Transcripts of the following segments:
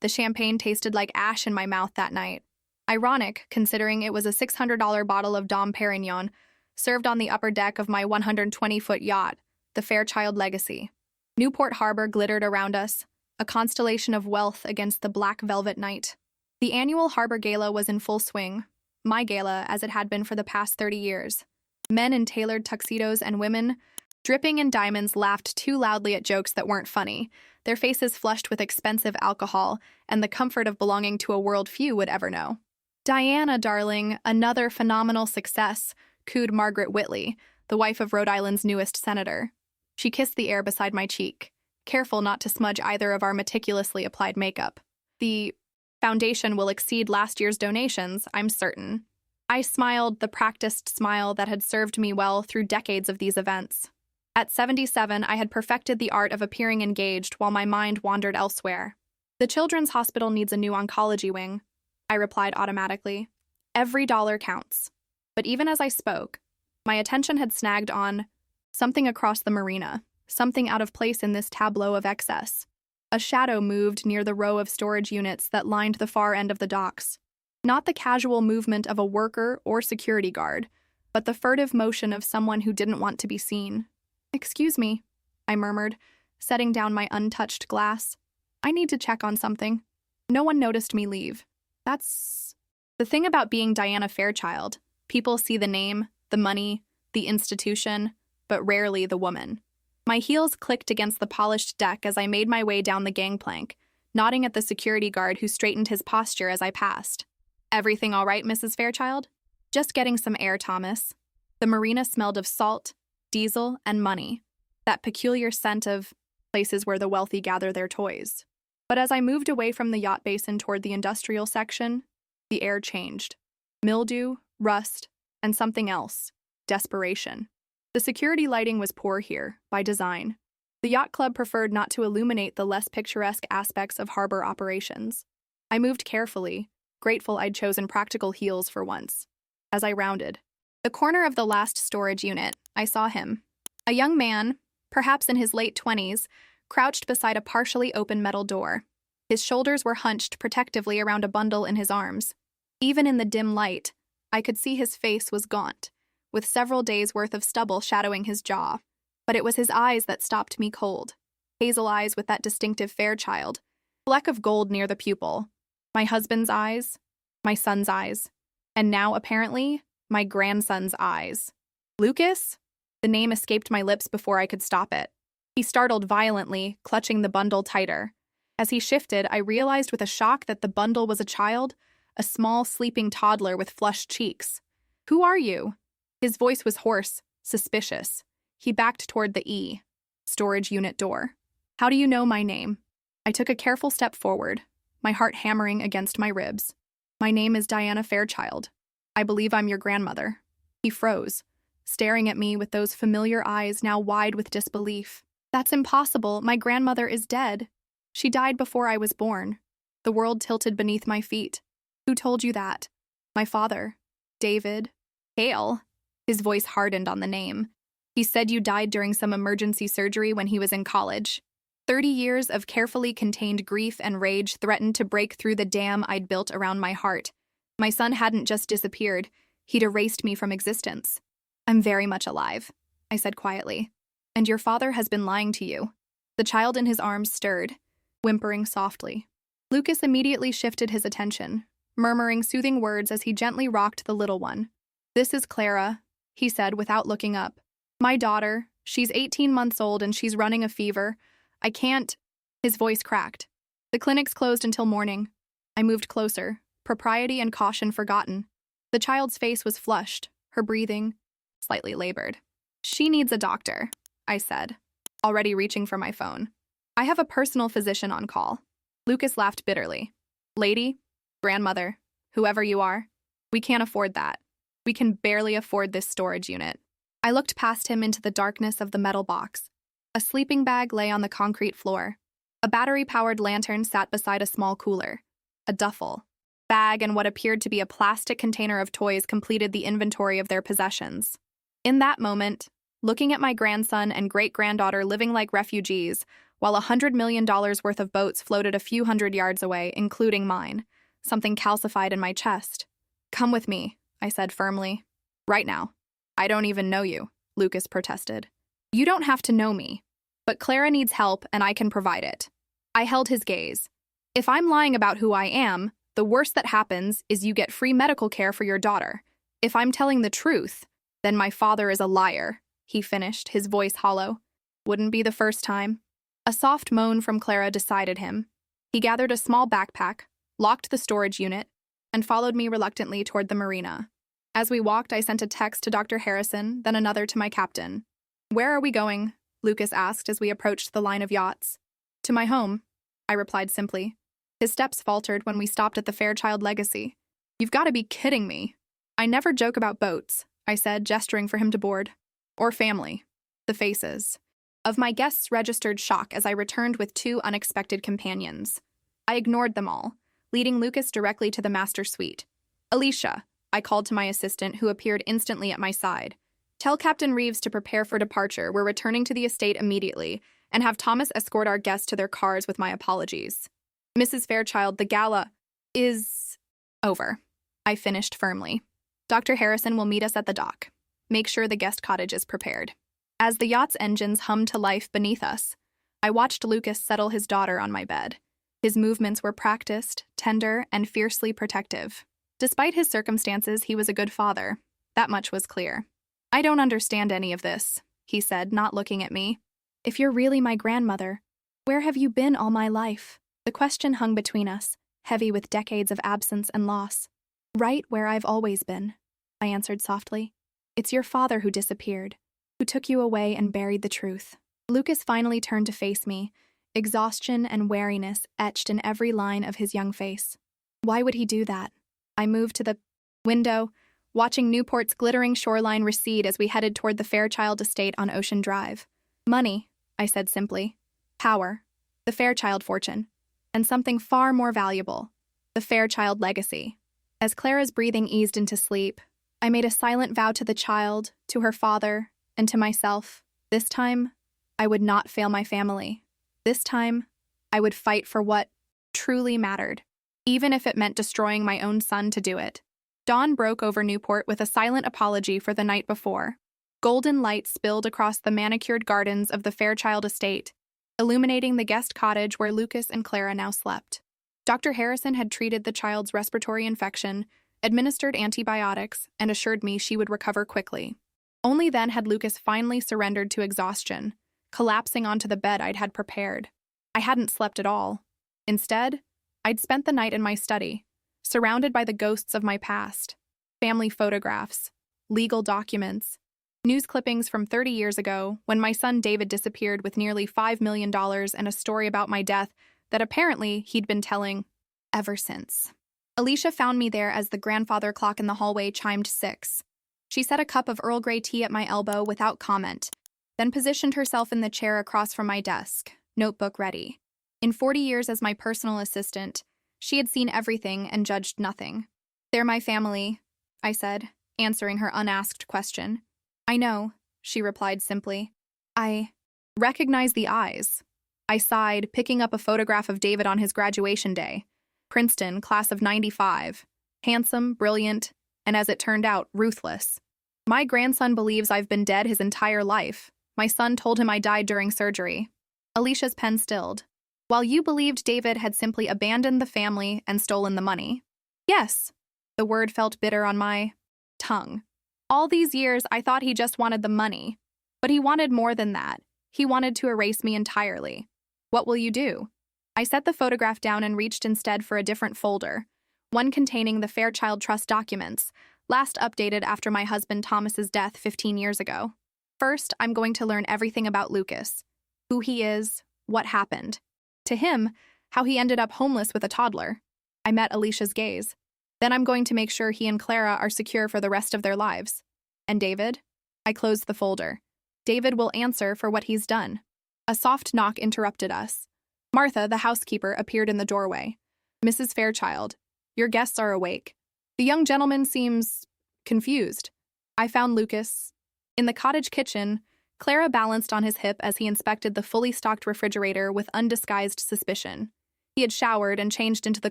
The champagne tasted like ash in my mouth that night. Ironic, considering it was a $600 bottle of Dom Perignon, served on the upper deck of my 120-foot yacht, the Fairchild Legacy. Newport Harbor glittered around us, a constellation of wealth against the black velvet night. The annual Harbor Gala was in full swing, my gala as it had been for the past 30 years. Men in tailored tuxedos and women, dripping in diamonds, laughed too loudly at jokes that weren't funny, their faces flushed with expensive alcohol and the comfort of belonging to a world few would ever know. "Diana, darling, another phenomenal success," cooed Margaret Whitley, the wife of Rhode Island's newest senator. She kissed the air beside my cheek, careful not to smudge either of our meticulously applied makeup. "The foundation will exceed last year's donations, I'm certain." I smiled, the practiced smile that had served me well through decades of these events. At 77, I had perfected the art of appearing engaged while my mind wandered elsewhere. "The Children's Hospital needs a new oncology wing," I replied automatically. "Every dollar counts." But even as I spoke, my attention had snagged on something across the marina, something out of place in this tableau of excess. A shadow moved near the row of storage units that lined the far end of the docks. Not the casual movement of a worker or security guard, but the furtive motion of someone who didn't want to be seen. "Excuse me," I murmured, setting down my untouched glass. "I need to check on something." No one noticed me leave. That's the thing about being Diana Fairchild. People see the name, the money, the institution, but rarely the woman. My heels clicked against the polished deck as I made my way down the gangplank, nodding at the security guard who straightened his posture as I passed. "Everything all right, Mrs. Fairchild?" "Just getting some air, Thomas." The marina smelled of salt, diesel, and money, that peculiar scent of places where the wealthy gather their toys. But as I moved away from the yacht basin toward the industrial section, the air changed. Mildew, rust, and something else. Desperation. The security lighting was poor here, by design. The yacht club preferred not to illuminate the less picturesque aspects of harbor operations. I moved carefully, grateful I'd chosen practical heels for once. As I rounded the corner of the last storage unit, I saw him. A young man, perhaps in his late 20s, crouched beside a partially open metal door. His shoulders were hunched protectively around a bundle in his arms. Even in the dim light, I could see his face was gaunt, with several days' worth of stubble shadowing his jaw. But it was his eyes that stopped me cold. Hazel eyes with that distinctive Fairchild, fleck of gold near the pupil. My husband's eyes, my son's eyes, and now, apparently, my grandson's eyes. "Lucas?" The name escaped my lips before I could stop it. He startled violently, clutching the bundle tighter. As he shifted, I realized with a shock that the bundle was a child, a small, sleeping toddler with flushed cheeks. "Who are you?" His voice was hoarse, suspicious. He backed toward the storage unit door. "How do you know my name?" I took a careful step forward, my heart hammering against my ribs. "My name is Diana Fairchild. I believe I'm your grandmother." He froze, staring at me with those familiar eyes now wide with disbelief. "That's impossible. My grandmother is dead. She died before I was born." The world tilted beneath my feet. "Who told you that?" "My father. David. Hale." His voice hardened on the name. "He said you died during some emergency surgery when he was in college." 30 years of carefully contained grief and rage threatened to break through the dam I'd built around my heart. My son hadn't just disappeared. He'd erased me from existence. "I'm very much alive," I said quietly. "And your father has been lying to you." The child in his arms stirred, whimpering softly. Lucas immediately shifted his attention, murmuring soothing words as he gently rocked the little one. "This is Clara," he said without looking up. "My daughter. She's 18 months old and she's running a fever. I can't—" His voice cracked. "The clinic's closed until morning." I moved closer, propriety and caution forgotten. The child's face was flushed, her breathing slightly labored. "She needs a doctor," I said, already reaching for my phone. "I have a personal physician on call." Lucas laughed bitterly. "Lady, grandmother, whoever you are, we can't afford that. We can barely afford this storage unit." I looked past him into the darkness of the metal box. A sleeping bag lay on the concrete floor. A battery-powered lantern sat beside a small cooler. A duffel bag and what appeared to be a plastic container of toys completed the inventory of their possessions. In that moment, looking at my grandson and great-granddaughter living like refugees, while $100 million worth of boats floated a few hundred yards away, including mine. Something calcified in my chest. "Come with me," I said firmly. "Right now." "I don't even know you," Lucas protested. "You don't have to know me, but Clara needs help and I can provide it." I held his gaze. "If I'm lying about who I am, the worst that happens is you get free medical care for your daughter. If I'm telling the truth, then my father is a liar," he finished, his voice hollow. "Wouldn't be the first time." A soft moan from Clara decided him. He gathered a small backpack, locked the storage unit, and followed me reluctantly toward the marina. As we walked, I sent a text to Dr. Harrison, then another to my captain. "Where are we going?" Lucas asked as we approached the line of yachts. "To my home," I replied simply. His steps faltered when we stopped at the Fairchild Legacy. "You've got to be kidding me." "I never joke about boats," I said, gesturing for him to board. "Or family." The faces of my guests registered shock as I returned with two unexpected companions. I ignored them all, leading Lucas directly to the master suite. "Alicia," I called to my assistant, who appeared instantly at my side. "Tell Captain Reeves to prepare for departure. We're returning to the estate immediately, and have Thomas escort our guests to their cars with my apologies." "Mrs. Fairchild, the gala is over," I finished firmly. "Dr. Harrison will meet us at the dock. Make sure the guest cottage is prepared." As the yacht's engines hummed to life beneath us, I watched Lucas settle his daughter on my bed. His movements were practiced, tender, and fiercely protective. Despite his circumstances, he was a good father. That much was clear. "I don't understand any of this," he said, not looking at me. "If you're really my grandmother, where have you been all my life?" The question hung between us, heavy with decades of absence and loss. "Right where I've always been," I answered softly. "It's your father who disappeared, who took you away and buried the truth." Lucas finally turned to face me, exhaustion and weariness etched in every line of his young face. Why would he do that? I moved to the window, watching Newport's glittering shoreline recede as we headed toward the Fairchild estate on Ocean Drive. "Money," I said simply. "Power. The Fairchild fortune. And something far more valuable. The Fairchild legacy." As Clara's breathing eased into sleep, I made a silent vow to the child, to her father, and to myself. This time, I would not fail my family. This time, I would fight for what truly mattered, even if it meant destroying my own son to do it. Dawn broke over Newport with a silent apology for the night before. Golden light spilled across the manicured gardens of the Fairchild estate, illuminating the guest cottage where Lucas and Clara now slept. Dr. Harrison had treated the child's respiratory infection, administered antibiotics, and assured me she would recover quickly. Only then had Lucas finally surrendered to exhaustion, collapsing onto the bed I'd had prepared. I hadn't slept at all. Instead, I'd spent the night in my study, surrounded by the ghosts of my past. Family photographs, legal documents, news clippings from 30 years ago when my son David disappeared with nearly $5 million and a story about my death that apparently he'd been telling ever since. Alicia found me there as the grandfather clock in the hallway chimed 6. She set a cup of Earl Grey tea at my elbow without comment, then positioned herself in the chair across from my desk, notebook ready. In 40 years as my personal assistant, she had seen everything and judged nothing. "They're my family," I said, answering her unasked question. "I know," she replied simply. "I recognize the eyes." I sighed, picking up a photograph of David on his graduation day. Princeton, class of '95. Handsome, brilliant, and as it turned out, ruthless. "My grandson believes I've been dead his entire life. My son told him I died during surgery." Alicia's pen stilled. "While you believed David had simply abandoned the family and stolen the money." "Yes." The word felt bitter on my tongue. "All these years, I thought he just wanted the money. But he wanted more than that. He wanted to erase me entirely. What will you do?" I set the photograph down and reached instead for a different folder, one containing the Fairchild Trust documents, last updated after my husband Thomas's death 15 years ago. First, I'm going to learn everything about Lucas. Who he is, what happened. To him, how he ended up homeless with a toddler. I met Alicia's gaze. Then I'm going to make sure he and Clara are secure for the rest of their lives. And David? I closed the folder. David will answer for what he's done. A soft knock interrupted us. Martha, the housekeeper, appeared in the doorway. "Mrs. Fairchild, your guests are awake." The young gentleman seems confused. I found Lucas in the cottage kitchen, Clara balanced on his hip as he inspected the fully stocked refrigerator with undisguised suspicion. He had showered and changed into the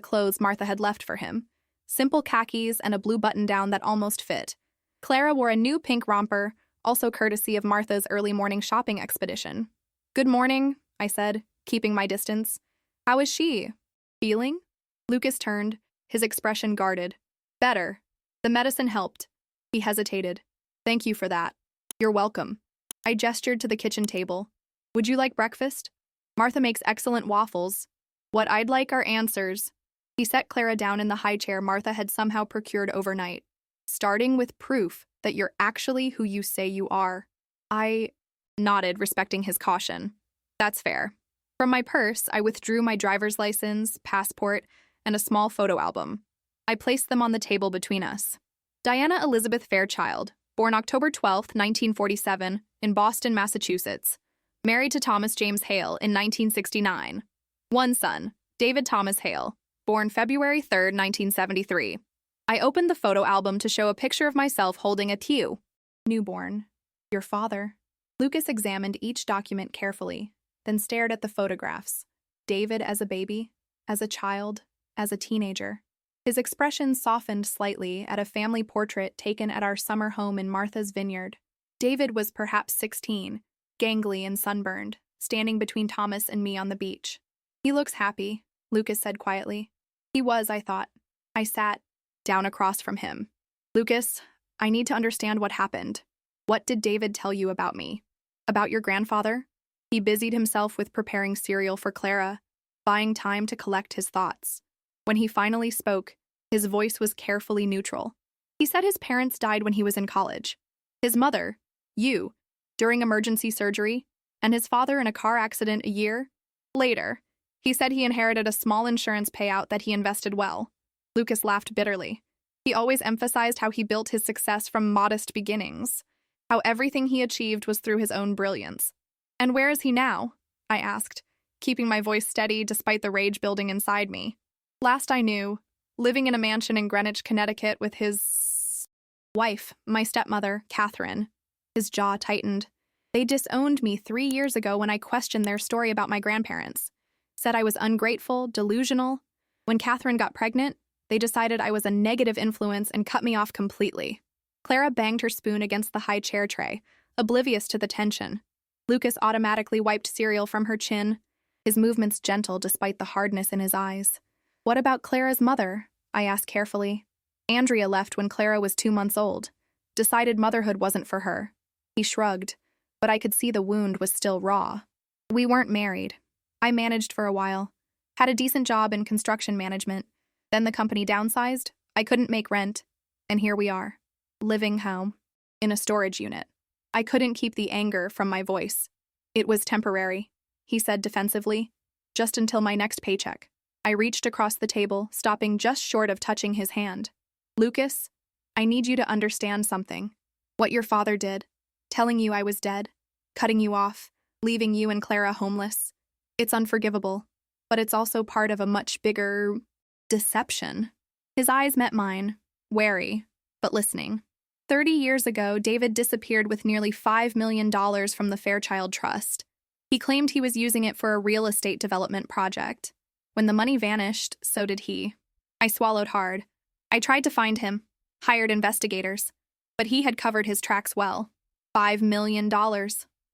clothes Martha had left for him. Simple khakis and a blue button-down that almost fit. Clara wore a new pink romper, also courtesy of Martha's early morning shopping expedition. "Good morning," I said, keeping my distance. "How is she? Feeling?" Lucas turned, his expression guarded. "Better. The medicine helped." He hesitated. "Thank you for that." "You're welcome." I gestured to the kitchen table. "Would you like breakfast?" "Martha makes excellent waffles." "What I'd like are answers." He set Clara down in the high chair Martha had somehow procured overnight. "Starting with proof that you're actually who you say you are." I nodded, respecting his caution. "That's fair." From my purse, I withdrew my driver's license, passport, and a small photo album. I placed them on the table between us. Diana Elizabeth Fairchild, born October 12, 1947, in Boston, Massachusetts. Married to Thomas James Hale in 1969. One son, David Thomas Hale, born February 3, 1973. I opened the photo album to show a picture of myself holding a Tew. Newborn. Your father. Lucas examined each document carefully, then stared at the photographs. David as a baby, as a child, as a teenager. His expression softened slightly at a family portrait taken at our summer home in Martha's Vineyard. David was perhaps 16, gangly and sunburned, standing between Thomas and me on the beach. "He looks happy," Lucas said quietly. He was, I thought. I sat down across from him. "Lucas, I need to understand what happened. What did David tell you about me? About your grandfather?" He busied himself with preparing cereal for Clara, buying time to collect his thoughts. When he finally spoke, his voice was carefully neutral. He said his parents died when he was in college. His mother, you, during emergency surgery, and his father in a car accident a year later. He said he inherited a small insurance payout that he invested well. Lucas laughed bitterly. He always emphasized how he built his success from modest beginnings, how everything he achieved was through his own brilliance. "And where is he now?" I asked, keeping my voice steady despite the rage building inside me. "Last I knew, living in a mansion in Greenwich, Connecticut with his wife, my stepmother, Catherine." His jaw tightened. "They disowned me 3 years ago when I questioned their story about my grandparents. Said I was ungrateful, delusional. When Catherine got pregnant, they decided I was a negative influence and cut me off completely." Clara banged her spoon against the high chair tray, oblivious to the tension. Lucas automatically wiped cereal from her chin, his movements gentle despite the hardness in his eyes. "What about Clara's mother?" I asked carefully. "Andrea left when Clara was 2 months old. Decided motherhood wasn't for her." He shrugged, but I could see the wound was still raw. "We weren't married. I managed for a while. Had a decent job in construction management. Then the company downsized. I couldn't make rent. And here we are. Living how? In a storage unit." I couldn't keep the anger from my voice. "It was temporary," he said defensively. "Just until my next paycheck." I reached across the table, stopping just short of touching his hand. "Lucas, I need you to understand something. What your father did, telling you I was dead, cutting you off, leaving you and Clara homeless. It's unforgivable, but it's also part of a much bigger deception." His eyes met mine, wary, but listening. 30 years ago, David disappeared with nearly $5 million from the Fairchild Trust. He claimed he was using it for a real estate development project. When the money vanished, so did he. I swallowed hard. I tried to find him, hired investigators, but he had covered his tracks well. $5 million,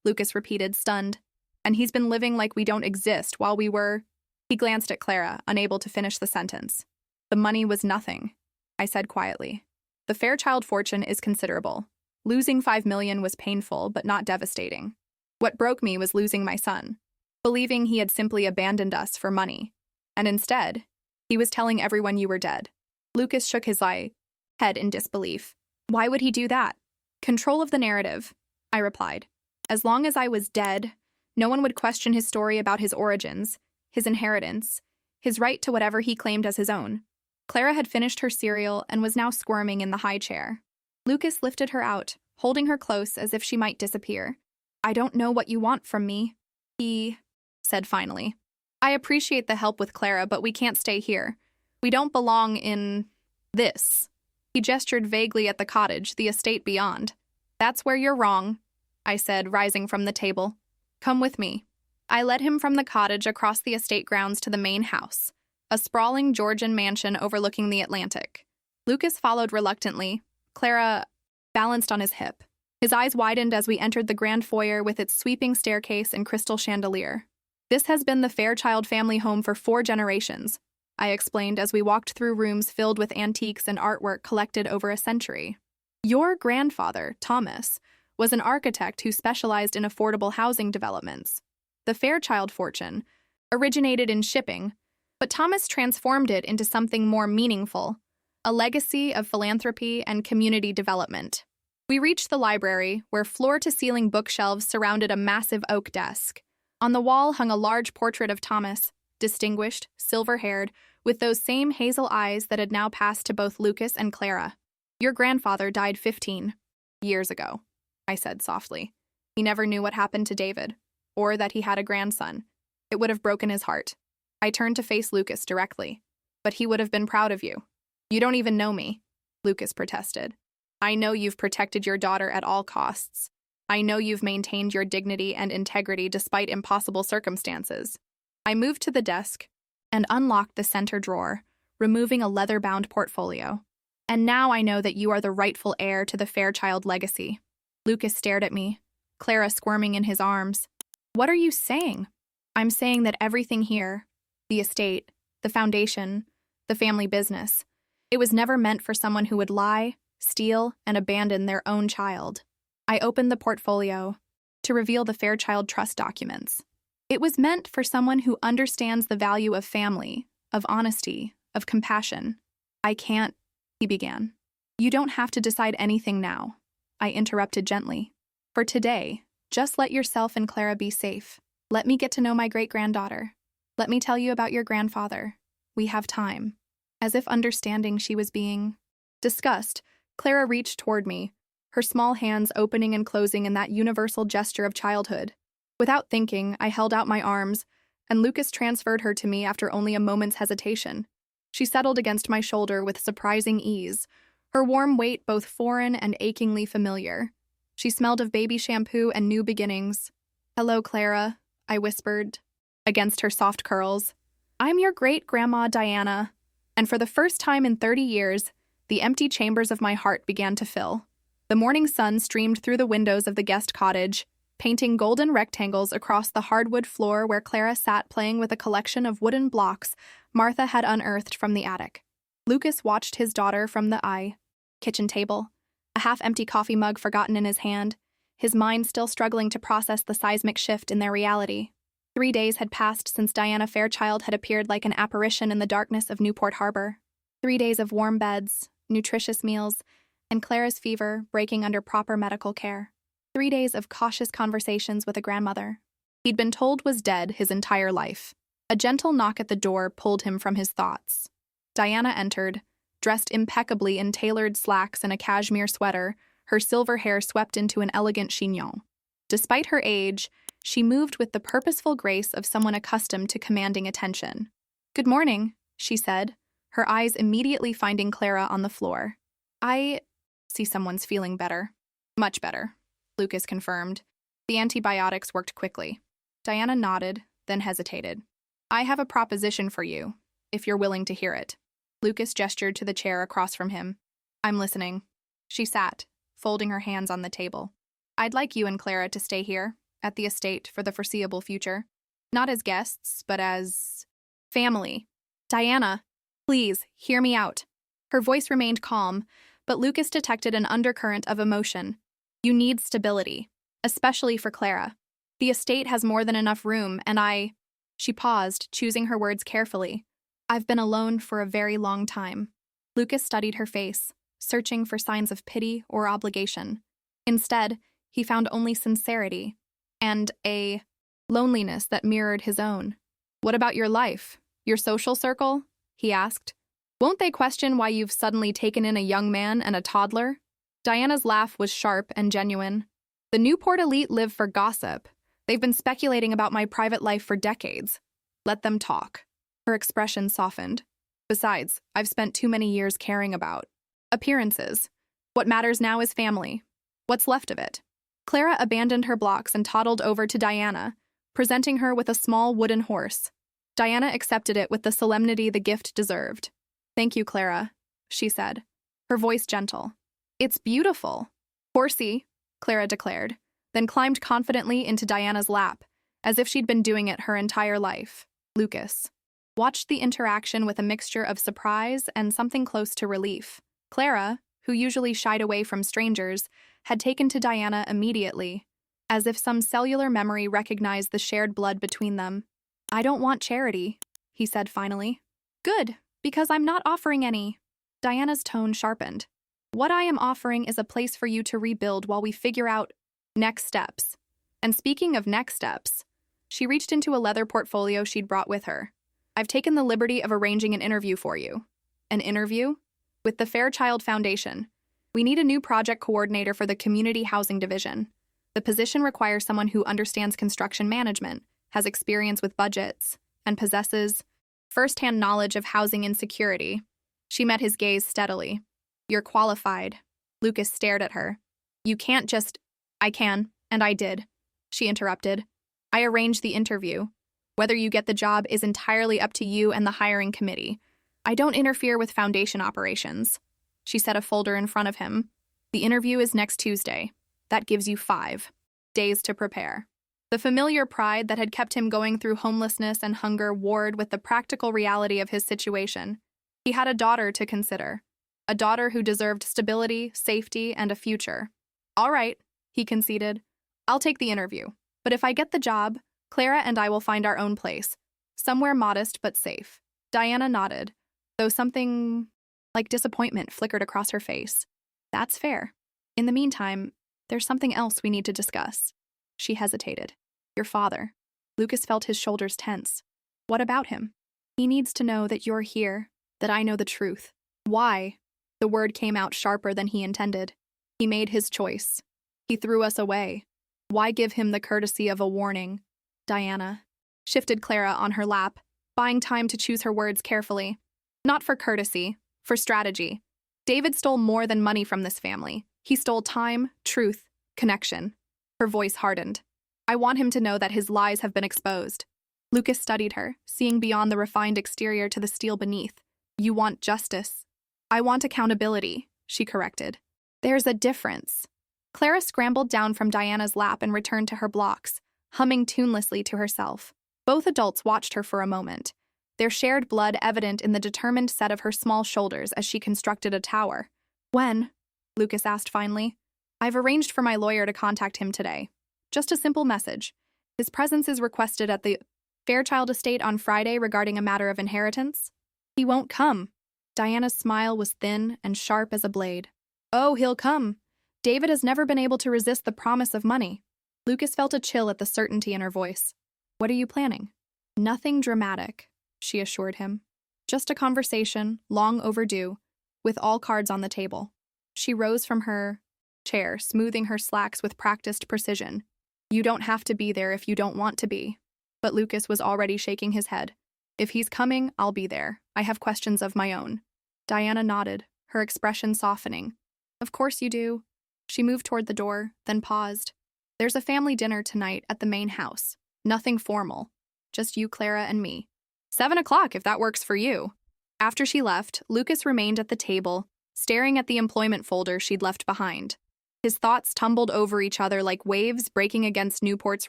Lucas repeated, stunned. "And he's been living like we don't exist while we were—" He glanced at Clara, unable to finish the sentence. "The money was nothing," I said quietly. "The Fairchild fortune is considerable. Losing $5 million was painful, but not devastating. What broke me was losing my son, believing he had simply abandoned us for money. And instead, he was telling everyone you were dead." Lucas shook his head in disbelief. "Why would he do that?" "Control of the narrative," I replied. "As long as I was dead, no one would question his story about his origins, his inheritance, his right to whatever he claimed as his own." Clara had finished her cereal and was now squirming in the high chair. Lucas lifted her out, holding her close as if she might disappear. "I don't know what you want from me," he said finally. "I appreciate the help with Clara, but we can't stay here. We don't belong in this." He gestured vaguely at the cottage, the estate beyond. "That's where you're wrong." I said, rising from the table. Come with me. I led him from the cottage across the estate grounds to the main house, a sprawling Georgian mansion overlooking the Atlantic. Lucas followed reluctantly. Clara balanced on his hip. His eyes widened as we entered the grand foyer with its sweeping staircase and crystal chandelier. This has been the Fairchild family home for 4 generations, I explained as we walked through rooms filled with antiques and artwork collected over a century. Your grandfather, Thomas, was an architect who specialized in affordable housing developments. The Fairchild fortune originated in shipping, but Thomas transformed it into something more meaningful, a legacy of philanthropy and community development. We reached the library, where floor-to-ceiling bookshelves surrounded a massive oak desk. On the wall hung a large portrait of Thomas, distinguished, silver-haired, with those same hazel eyes that had now passed to both Lucas and Clara. Your grandfather died 15 years ago, I said softly. He never knew what happened to David, or that he had a grandson. It would have broken his heart. I turned to face Lucas directly. But he would have been proud of you. You don't even know me, Lucas protested. I know you've protected your daughter at all costs. I know you've maintained your dignity and integrity despite impossible circumstances. I moved to the desk and unlocked the center drawer, removing a leather-bound portfolio. And now I know that you are the rightful heir to the Fairchild legacy. Lucas stared at me, Clara squirming in his arms. What are you saying? I'm saying that everything here, the estate, the foundation, the family business, it was never meant for someone who would lie, steal, and abandon their own child. I opened the portfolio to reveal the Fairchild Trust documents. It was meant for someone who understands the value of family, of honesty, of compassion. I can't, he began. You don't have to decide anything now, I interrupted gently. For today, just let yourself and Clara be safe. Let me get to know my great-granddaughter. Let me tell you about your grandfather. We have time. As if understanding she was being discussed, Clara reached toward me, her small hands opening and closing in that universal gesture of childhood. Without thinking, I held out my arms, and Lucas transferred her to me after only a moment's hesitation. She settled against my shoulder with surprising ease, her warm weight both foreign and achingly familiar. She smelled of baby shampoo and new beginnings. Hello, Clara, I whispered, against her soft curls. I'm your great-grandma Diana. And for the first time in 30 years, the empty chambers of my heart began to fill. The morning sun streamed through the windows of the guest cottage, painting golden rectangles across the hardwood floor where Clara sat playing with a collection of wooden blocks Martha had unearthed from the attic. Lucas watched his daughter from the kitchen table, a half-empty coffee mug forgotten in his hand, his mind still struggling to process the seismic shift in their reality. 3 days had passed since Diana Fairchild had appeared like an apparition in the darkness of Newport Harbor. 3 days of warm beds, nutritious meals, and Clara's fever breaking under proper medical care. 3 days of cautious conversations with a grandmother he'd been told was dead his entire life. A gentle knock at the door pulled him from his thoughts. Diana entered, dressed impeccably in tailored slacks and a cashmere sweater, her silver hair swept into an elegant chignon. Despite her age, she moved with the purposeful grace of someone accustomed to commanding attention. Good morning, she said, her eyes immediately finding Clara on the floor. I see someone's feeling better. Much better, Lucas confirmed. The antibiotics worked quickly. Diana nodded, then hesitated. I have a proposition for you, if you're willing to hear it. Lucas gestured to the chair across from him. I'm listening. She sat, folding her hands on the table. I'd like you and Clara to stay here, at the estate, for the foreseeable future. Not as guests, but as family. Diana, please, hear me out. Her voice remained calm, but Lucas detected an undercurrent of emotion. You need stability, especially for Clara. The estate has more than enough room, and She paused, choosing her words carefully. I've been alone for a very long time. Lucas studied her face, searching for signs of pity or obligation. Instead, he found only sincerity and a loneliness that mirrored his own. What about your life? Your social circle? He asked. Won't they question why you've suddenly taken in a young man and a toddler? Diana's laugh was sharp and genuine. The Newport elite live for gossip. They've been speculating about my private life for decades. Let them talk. Her expression softened. Besides, I've spent too many years caring about appearances. What matters now is family. What's left of it. Clara abandoned her blocks and toddled over to Diana, presenting her with a small wooden horse. Diana accepted it with the solemnity the gift deserved. "Thank you, Clara," she said, her voice gentle. "It's beautiful." "Horsey," Clara declared, then climbed confidently into Diana's lap, as if she'd been doing it her entire life. Lucas watched the interaction with a mixture of surprise and something close to relief. Clara, who usually shied away from strangers, had taken to Diana immediately, as if some cellular memory recognized the shared blood between them. "I don't want charity," he said finally. "Good, because I'm not offering any." Diana's tone sharpened. "What I am offering is a place for you to rebuild while we figure out next steps." And speaking of next steps, she reached into a leather portfolio she'd brought with her. "I've taken the liberty of arranging an interview for you." "An interview?" "With the Fairchild Foundation. We need a new project coordinator for the Community Housing Division. The position requires someone who understands construction management, has experience with budgets, and possesses first-hand knowledge of housing insecurity." She met his gaze steadily. "You're qualified." Lucas stared at her. "You can't just—" "I can, and I did," she interrupted. "I arranged the interview. Whether you get the job is entirely up to you and the hiring committee. I don't interfere with foundation operations." She set a folder in front of him. "The interview is next Tuesday. That gives you 5 days to prepare." The familiar pride that had kept him going through homelessness and hunger warred with the practical reality of his situation. He had a daughter to consider. A daughter who deserved stability, safety, and a future. "All right," he conceded. "I'll take the interview. But if I get the job, Clara and I will find our own place. Somewhere modest but safe." Diana nodded, though something like disappointment flickered across her face. "That's fair. In the meantime, there's something else we need to discuss." She hesitated. "Your father." Lucas felt his shoulders tense. "What about him?" "He needs to know that you're here, that I know the truth." "Why?" The word came out sharper than he intended. "He made his choice. He threw us away. Why give him the courtesy of a warning?" Diana shifted Clara on her lap, buying time to choose her words carefully. "Not for courtesy, for strategy. David stole more than money from this family. He stole time, truth, connection." Her voice hardened. "I want him to know that his lies have been exposed." Lucas studied her, seeing beyond the refined exterior to the steel beneath. "You want justice." "I want accountability," she corrected. "There's a difference." Clara scrambled down from Diana's lap and returned to her blocks, humming tunelessly to herself. Both adults watched her for a moment, their shared blood evident in the determined set of her small shoulders as she constructed a tower. "When?" Lucas asked finally. "I've arranged for my lawyer to contact him today. Just a simple message. His presence is requested at the Fairchild estate on Friday regarding a matter of inheritance." "He won't come." Diana's smile was thin and sharp as a blade. "Oh, he'll come. David has never been able to resist the promise of money." Lucas felt a chill at the certainty in her voice. "What are you planning?" "Nothing dramatic," she assured him. "Just a conversation, long overdue, with all cards on the table." She rose from her chair, smoothing her slacks with practiced precision. "You don't have to be there if you don't want to be." But Lucas was already shaking his head. "If he's coming, I'll be there. I have questions of my own." Diana nodded, her expression softening. "Of course you do." She moved toward the door, then paused. "There's a family dinner tonight at the main house. Nothing formal. Just you, Clara, and me. 7 o'clock if that works for you." After she left, Lucas remained at the table, staring at the employment folder she'd left behind. His thoughts tumbled over each other like waves breaking against Newport's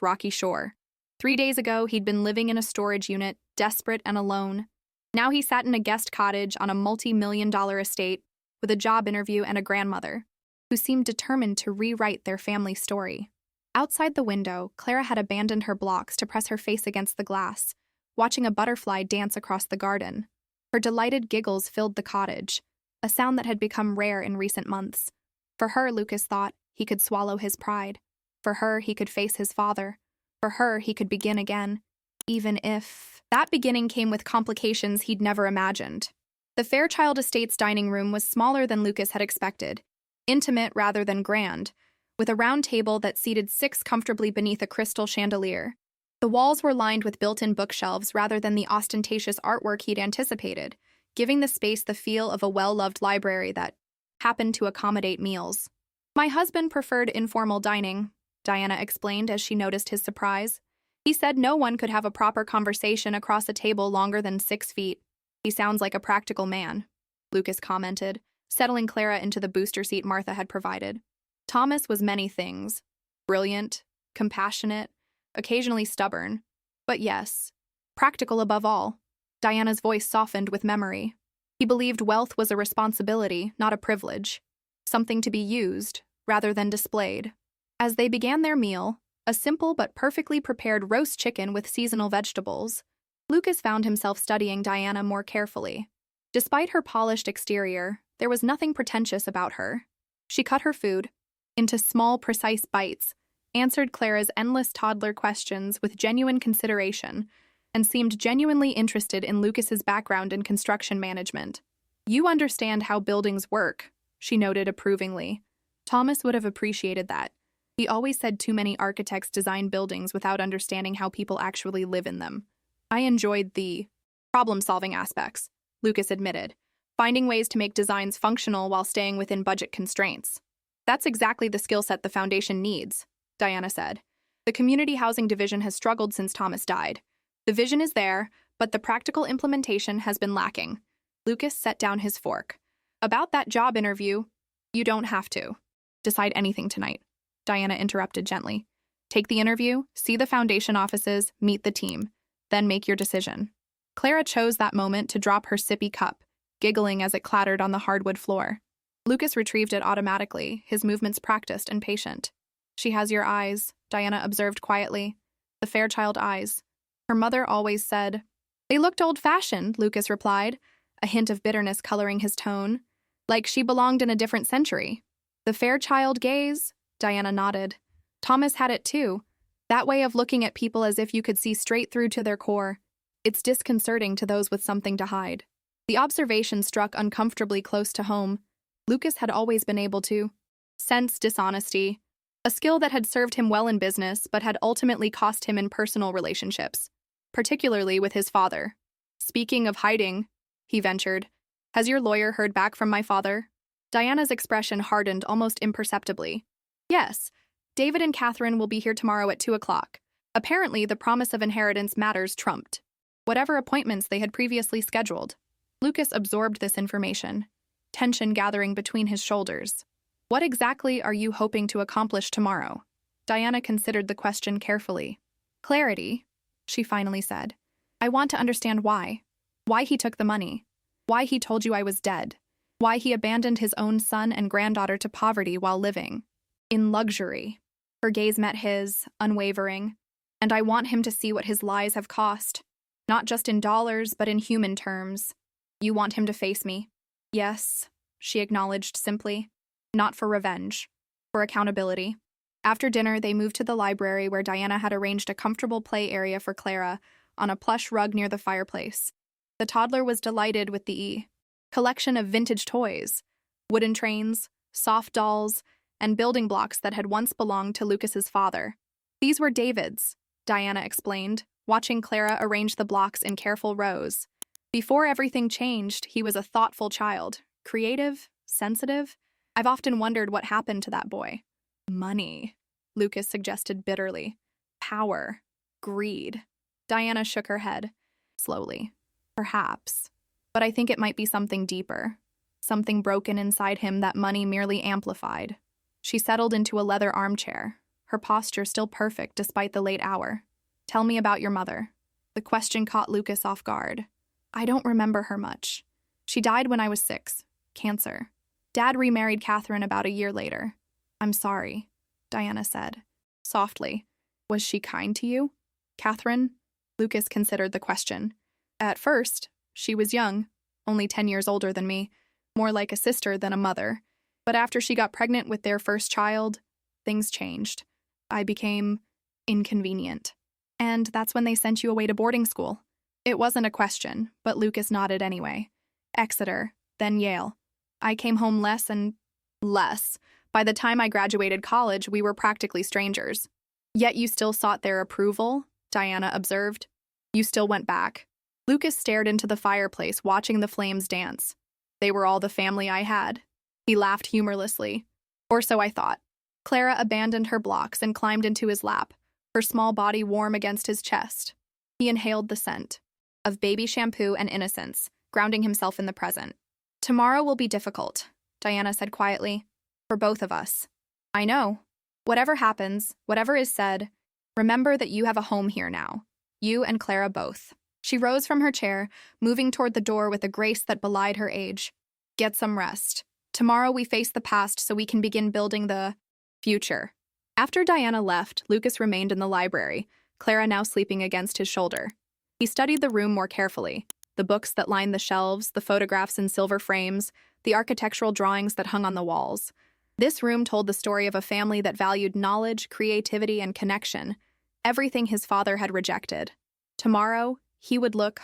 rocky shore. 3 days ago, he'd been living in a storage unit, desperate and alone. Now he sat in a guest cottage on a multi-million-dollar estate with a job interview and a grandmother, who seemed determined to rewrite their family story. Outside the window, Clara had abandoned her blocks to press her face against the glass, watching a butterfly dance across the garden. Her delighted giggles filled the cottage, a sound that had become rare in recent months. For her, Lucas thought, he could swallow his pride. For her, he could face his father. For her, he could begin again, even if that beginning came with complications he'd never imagined. The Fairchild Estates dining room was smaller than Lucas had expected, intimate rather than grand, with a round table that seated 6 comfortably beneath a crystal chandelier. The walls were lined with built-in bookshelves rather than the ostentatious artwork he'd anticipated, giving the space the feel of a well-loved library that happened to accommodate meals. "My husband preferred informal dining," Diana explained as she noticed his surprise. He said no one could have a proper conversation across a table longer than 6 feet. He sounds like a practical man, Lucas commented, settling Clara into the booster seat Martha had provided. Thomas was many things. Brilliant, compassionate, occasionally stubborn. But yes, practical above all. Diana's voice softened with memory. He believed wealth was a responsibility, not a privilege. Something to be used, rather than displayed. As they began their meal, a simple but perfectly prepared roast chicken with seasonal vegetables, Lucas found himself studying Diana more carefully. Despite her polished exterior, there was nothing pretentious about her. She cut her food into small, precise bites, answered Clara's endless toddler questions with genuine consideration, and seemed genuinely interested in Lucas's background in construction management. "You understand how buildings work," she noted approvingly. Thomas would have appreciated that. He always said too many architects design buildings without understanding how people actually live in them. "I enjoyed the problem-solving aspects," Lucas admitted, "finding ways to make designs functional while staying within budget constraints." "That's exactly the skill set the foundation needs," Diana said. "The community housing division has struggled since Thomas died. The vision is there, but the practical implementation has been lacking." Lucas set down his fork. "About that job interview, you don't have to decide anything tonight," Diana interrupted gently. "Take the interview, see the foundation offices, meet the team, then make your decision." Clara chose that moment to drop her sippy cup, giggling as it clattered on the hardwood floor. Lucas retrieved it automatically, his movements practiced and patient. "She has your eyes," Diana observed quietly. "The Fairchild eyes. Her mother always said—" "They looked old-fashioned," Lucas replied, a hint of bitterness coloring his tone. "Like she belonged in a different century." "The Fairchild gaze," Diana nodded. "Thomas had it too. That way of looking at people as if you could see straight through to their core. It's disconcerting to those with something to hide." The observation struck uncomfortably close to home. Lucas had always been able to sense dishonesty, a skill that had served him well in business but had ultimately cost him in personal relationships, particularly with his father. "Speaking of hiding," he ventured, "has your lawyer heard back from my father?" Diana's expression hardened almost imperceptibly. "Yes, David and Catherine will be here tomorrow at 2 o'clock. Apparently, the promise of inheritance matters trumped whatever appointments they had previously scheduled." Lucas absorbed this information, tension gathering between his shoulders. "What exactly are you hoping to accomplish tomorrow?" Diana considered the question carefully. "Clarity," she finally said. "I want to understand why. Why he took the money. Why he told you I was dead. Why he abandoned his own son and granddaughter to poverty while living in luxury." Her gaze met his, unwavering. "And I want him to see what his lies have cost. Not just in dollars, but in human terms. You want him to face me?" "Yes," she acknowledged simply. "Not for revenge. For accountability." After dinner, they moved to the library where Diana had arranged a comfortable play area for Clara on a plush rug near the fireplace. The toddler was delighted with the collection of vintage toys, wooden trains, soft dolls, and building blocks that had once belonged to Lucas's father. "These were David's," Diana explained, watching Clara arrange the blocks in careful rows. "Before everything changed, he was a thoughtful child, creative, sensitive. I've often wondered what happened to that boy." "Money," Lucas suggested bitterly. "Power. Greed." Diana shook her head. Slowly. "Perhaps. But I think it might be something deeper. Something broken inside him that money merely amplified." She settled into a leather armchair, her posture still perfect despite the late hour. "Tell me about your mother." The question caught Lucas off guard. "I don't remember her much. She died when I was 6. Cancer. Dad remarried Catherine about a year later." "I'm sorry," Diana said, softly. "Was she kind to you?" "Catherine?" Lucas considered the question. "At first, she was young, only 10 years older than me, more like a sister than a mother. But after she got pregnant with their first child, things changed. I became inconvenient. And that's when they sent you away to boarding school." It wasn't a question, but Lucas nodded anyway. "Exeter, then Yale. I came home less and less. By the time I graduated college, we were practically strangers." "Yet you still sought their approval," Diana observed. "You still went back." Lucas stared into the fireplace, watching the flames dance. "They were all the family I had." He laughed humorlessly. "Or so I thought." Clara abandoned her blocks and climbed into his lap, her small body warm against his chest. He inhaled the scent of baby shampoo and innocence, grounding himself in the present. "Tomorrow will be difficult," Diana said quietly. "For both of us." "I know. Whatever happens, whatever is said, remember that you have a home here now. You and Clara both." She rose from her chair, moving toward the door with a grace that belied her age. "Get some rest. Tomorrow we face the past so we can begin building the future." After Diana left, Lucas remained in the library, Clara now sleeping against his shoulder. He studied the room more carefully, the books that lined the shelves, the photographs in silver frames, the architectural drawings that hung on the walls. This room told the story of a family that valued knowledge, creativity, and connection, everything his father had rejected. Tomorrow, he would look,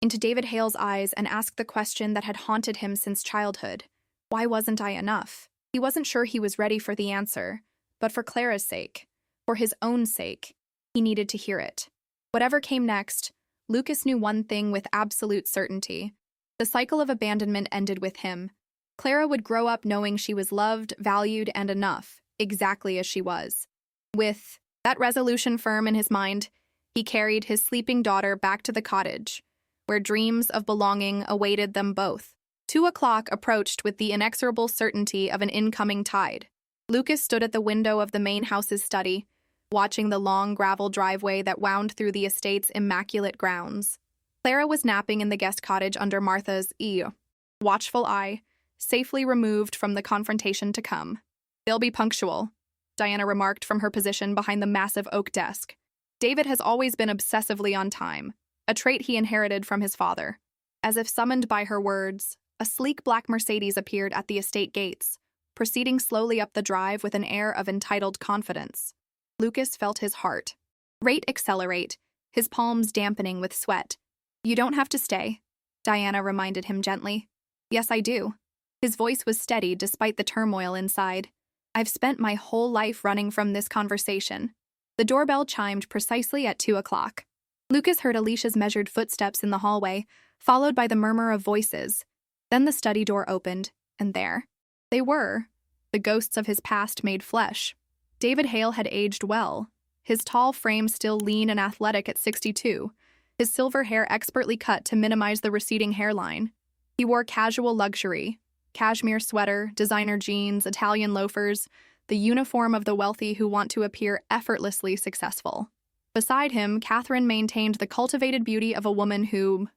into David Hale's eyes and ask the question that had haunted him since childhood. Why wasn't I enough? He wasn't sure he was ready for the answer, but for Clara's sake, for his own sake, he needed to hear it. Whatever came next, Lucas knew one thing with absolute certainty. The cycle of abandonment ended with him. Clara would grow up knowing she was loved, valued, and enough, exactly as she was. With that resolution firm in his mind, he carried his sleeping daughter back to the cottage, where dreams of belonging awaited them both. 2:00 approached with the inexorable certainty of an incoming tide. Lucas stood at the window of the main house's study, watching the long gravel driveway that wound through the estate's immaculate grounds. Clara was napping in the guest cottage under Martha's watchful eye, safely removed from the confrontation to come. "They'll be punctual," Diana remarked from her position behind the massive oak desk. David has always been obsessively on time, a trait he inherited from his father. As if summoned by her words, a sleek black Mercedes appeared at the estate gates, proceeding slowly up the drive with an air of entitled confidence. Lucas felt his heart rate accelerate, his palms dampening with sweat. "You don't have to stay," Diana reminded him gently. "Yes, I do." His voice was steady despite the turmoil inside. "I've spent my whole life running from this conversation." The doorbell chimed precisely at 2:00. Lucas heard Alicia's measured footsteps in the hallway, followed by the murmur of voices. Then the study door opened, and there they were, the ghosts of his past made flesh. David Hale had aged well, his tall frame still lean and athletic at 62, his silver hair expertly cut to minimize the receding hairline. He wore casual luxury, cashmere sweater, designer jeans, Italian loafers, the uniform of the wealthy who want to appear effortlessly successful. Beside him, Catherine maintained the cultivated beauty of a woman who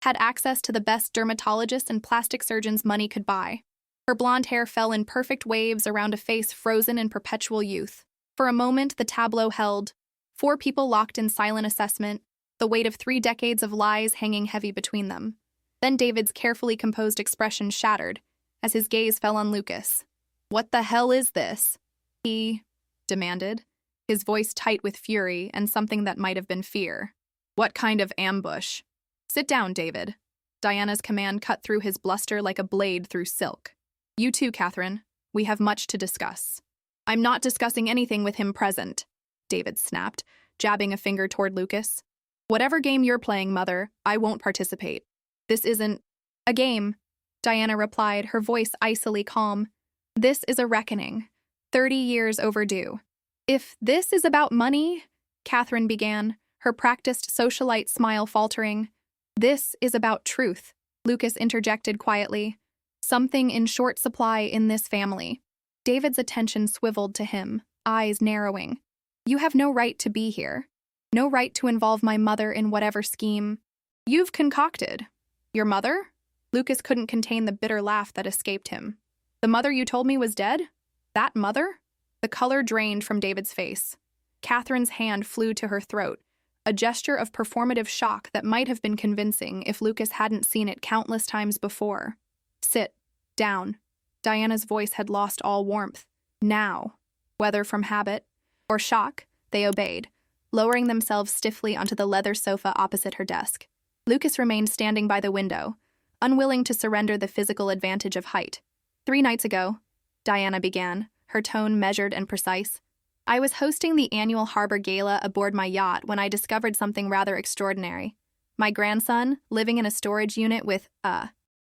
had access to the best dermatologist and plastic surgeon's money could buy. Her blonde hair fell in perfect waves around a face frozen in perpetual youth. For a moment, the tableau held 4 people locked in silent assessment, the weight of 3 decades of lies hanging heavy between them. Then David's carefully composed expression shattered as his gaze fell on Lucas. "What the hell is this?" he demanded, his voice tight with fury and something that might have been fear. "What kind of ambush?" "Sit down, David." Diana's command cut through his bluster like a blade through silk. "You too, Catherine. We have much to discuss." "I'm not discussing anything with him present," David snapped, jabbing a finger toward Lucas. "Whatever game you're playing, Mother, I won't participate. This isn't a game," Diana replied, her voice icily calm. "This is a reckoning, 30 years overdue." "If this is about money," Catherine began, her practiced socialite smile faltering. "This is about truth," Lucas interjected quietly. "Something in short supply in this family." David's attention swiveled to him, eyes narrowing. "You have no right to be here. No right to involve my mother in whatever scheme you've concocted." "Your mother?" Lucas couldn't contain the bitter laugh that escaped him. "The mother you told me was dead? That mother?" The color drained from David's face. Catherine's hand flew to her throat, a gesture of performative shock that might have been convincing if Lucas hadn't seen it countless times before. "Sit down." Diana's voice had lost all warmth. Now, whether from habit or shock, they obeyed, lowering themselves stiffly onto the leather sofa opposite her desk. Lucas remained standing by the window, unwilling to surrender the physical advantage of height. 3 nights ago, Diana began, her tone measured and precise, "I was hosting the annual harbor gala aboard my yacht when I discovered something rather extraordinary. My grandson, living in a storage unit with,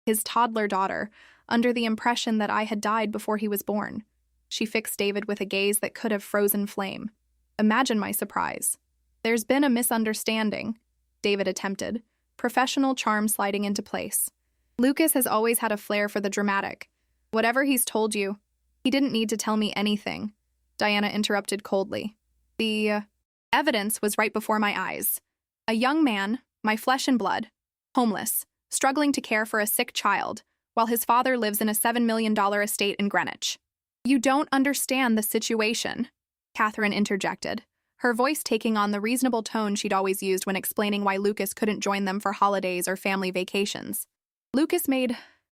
his toddler daughter, under the impression that I had died before he was born. She fixed David with a gaze that could have frozen flame. Imagine my surprise. There's been a misunderstanding, David attempted, professional charm sliding into place. Lucas has always had a flair for the dramatic. Whatever he's told you, he didn't need to tell me anything, Diana interrupted coldly. The evidence was right before my eyes. A young man, my flesh and blood, homeless, struggling to care for a sick child, while his father lives in a $7 million estate in Greenwich. You don't understand the situation, Catherine interjected, her voice taking on the reasonable tone she'd always used when explaining why Lucas couldn't join them for holidays or family vacations. Lucas made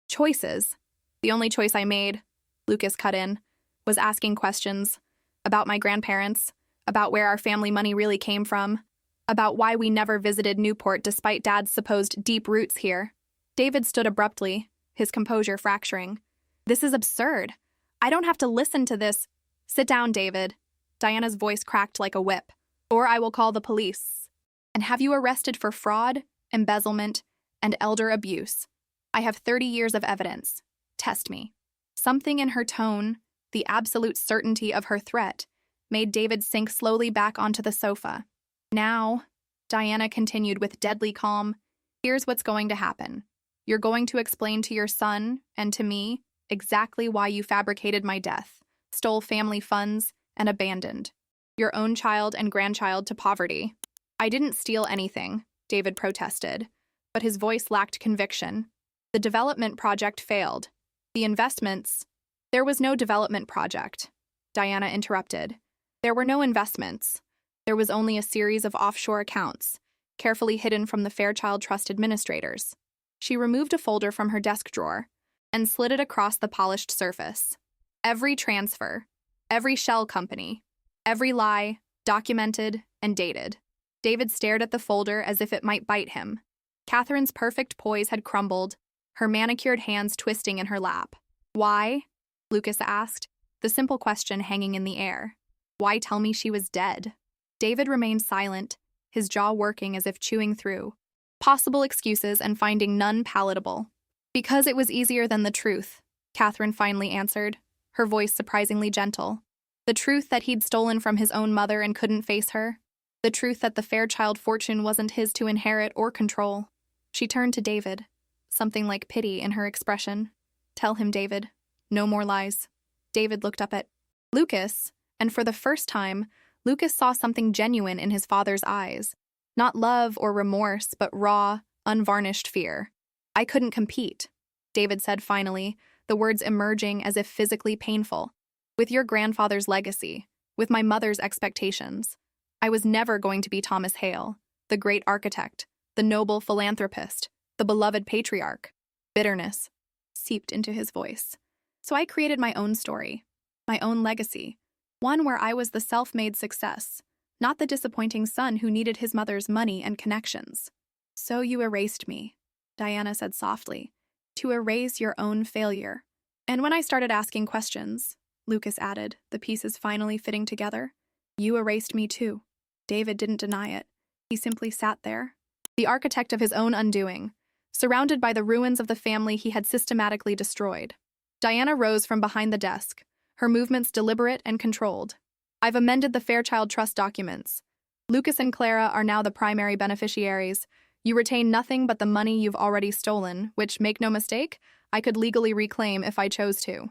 choices. The only choice I made, Lucas cut in, was asking questions about my grandparents, about where our family money really came from, about why we never visited Newport despite Dad's supposed deep roots here. David stood abruptly, his composure fracturing. This is absurd. I don't have to listen to this. Sit down, David. Diana's voice cracked like a whip. Or I will call the police. And have you arrested for fraud, embezzlement, and elder abuse. I have 30 years of evidence. Test me. Something in her tone, the absolute certainty of her threat, made David sink slowly back onto the sofa. Now, Diana continued with deadly calm, here's what's going to happen. You're going to explain to your son and to me exactly why you fabricated my death, stole family funds, and abandoned your own child and grandchild to poverty. I didn't steal anything, David protested, but his voice lacked conviction. The development project failed. The investments— There was no development project, Diana interrupted. There were no investments. There was only a series of offshore accounts, carefully hidden from the Fairchild Trust administrators. She removed a folder from her desk drawer and slid it across the polished surface. Every transfer, every shell company, every lie, documented and dated. David stared at the folder as if it might bite him. Catherine's perfect poise had crumbled, her manicured hands twisting in her lap. Why? Lucas asked, the simple question hanging in the air. Why tell me she was dead? David remained silent, his jaw working as if chewing through possible excuses and finding none palatable. Because it was easier than the truth, Catherine finally answered, her voice surprisingly gentle. The truth that he'd stolen from his own mother and couldn't face her. The truth that the Fairchild fortune wasn't his to inherit or control. She turned to David, something like pity in her expression. Tell him, David. No more lies. David looked up at Lucas, and for the first time, Lucas saw something genuine in his father's eyes. Not love or remorse, but raw, unvarnished fear. I couldn't compete, David said finally, the words emerging as if physically painful. With your grandfather's legacy, with my mother's expectations. I was never going to be Thomas Hale, the great architect, the noble philanthropist, the beloved patriarch. Bitterness seeped into his voice. So I created my own story, my own legacy, one where I was the self-made success, not the disappointing son who needed his mother's money and connections. So you erased me, Diana said softly, to erase your own failure. And when I started asking questions, Lucas added, the pieces finally fitting together, you erased me too. David didn't deny it. He simply sat there, the architect of his own undoing, surrounded by the ruins of the family he had systematically destroyed. Diana rose from behind the desk, her movements deliberate and controlled. I've amended the Fairchild Trust documents. Lucas and Clara are now the primary beneficiaries. You retain nothing but the money you've already stolen, which, make no mistake, I could legally reclaim if I chose to.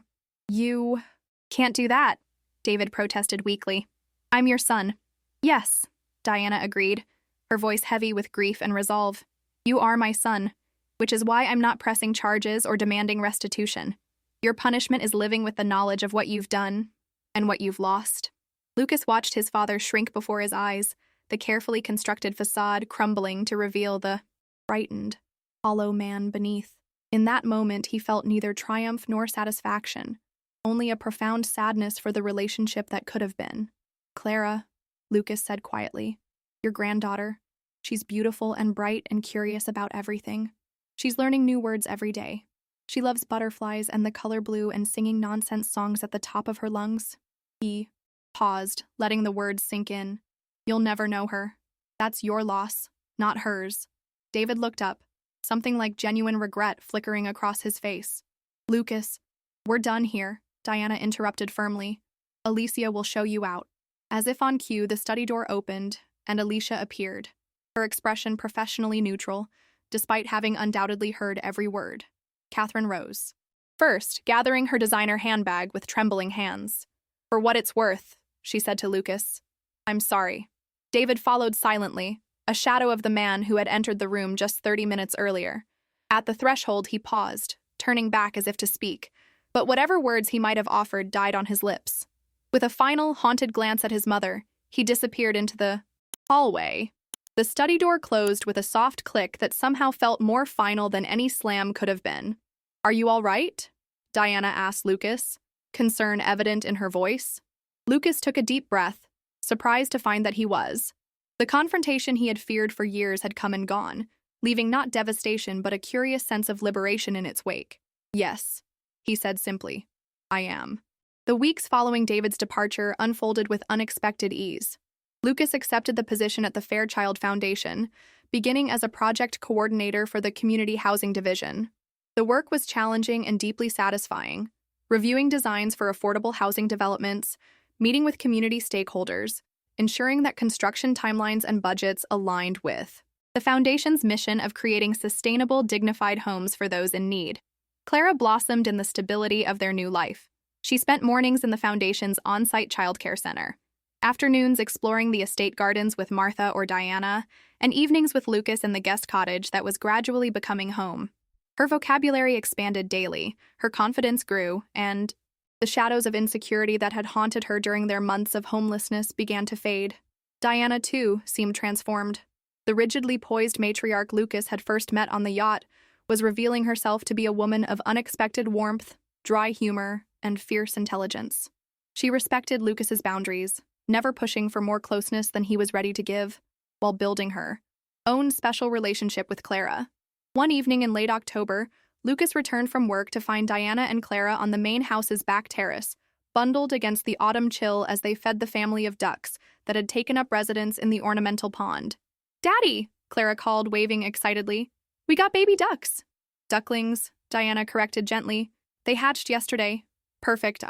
You can't do that, David protested weakly. I'm your son. Yes, Diana agreed, her voice heavy with grief and resolve. You are my son, which is why I'm not pressing charges or demanding restitution. Your punishment is living with the knowledge of what you've done and what you've lost. Lucas watched his father shrink before his eyes, the carefully constructed facade crumbling to reveal the frightened, hollow man beneath. In that moment, he felt neither triumph nor satisfaction, only a profound sadness for the relationship that could have been. Clara, Lucas said quietly, your granddaughter. She's beautiful and bright and curious about everything. She's learning new words every day. She loves butterflies and the color blue and singing nonsense songs at the top of her lungs. He paused, letting the words sink in. You'll never know her. That's your loss, not hers. David looked up, something like genuine regret flickering across his face. Lucas, we're done here. Diana interrupted firmly. Alicia will show you out. As if on cue, the study door opened, and Alicia appeared, her expression professionally neutral, despite having undoubtedly heard every word. Catherine rose. First, gathering her designer handbag with trembling hands. For what it's worth, she said to Lucas. I'm sorry. David followed silently, a shadow of the man who had entered the room just 30 minutes earlier. At the threshold, he paused, turning back as if to speak, but whatever words he might have offered died on his lips. With a final, haunted glance at his mother, he disappeared into the hallway. The study door closed with a soft click that somehow felt more final than any slam could have been. Are you all right? Diana asked Lucas, concern evident in her voice. Lucas took a deep breath, surprised to find that he was. The confrontation he had feared for years had come and gone, leaving not devastation but a curious sense of liberation in its wake. Yes, he said simply. I am. The weeks following David's departure unfolded with unexpected ease. Lucas accepted the position at the Fairchild Foundation, beginning as a project coordinator for the Community Housing Division. The work was challenging and deeply satisfying, reviewing designs for affordable housing developments, meeting with community stakeholders, ensuring that construction timelines and budgets aligned with the Foundation's mission of creating sustainable, dignified homes for those in need. Clara blossomed in the stability of their new life. She spent mornings in the Foundation's on-site childcare center, afternoons exploring the estate gardens with Martha or Diana, and evenings with Lucas in the guest cottage that was gradually becoming home. Her vocabulary expanded daily, her confidence grew, and the shadows of insecurity that had haunted her during their months of homelessness began to fade. Diana, too, seemed transformed. The rigidly poised matriarch Lucas had first met on the yacht was revealing herself to be a woman of unexpected warmth, dry humor, and fierce intelligence. She respected Lucas's boundaries, never pushing for more closeness than he was ready to give, while building her own special relationship with Clara. One evening in late October, Lucas returned from work to find Diana and Clara on the main house's back terrace, bundled against the autumn chill as they fed the family of ducks that had taken up residence in the ornamental pond. "Daddy!" Clara called, waving excitedly. "We got baby ducks." "Ducklings," Diana corrected gently. "They hatched yesterday. Perfect,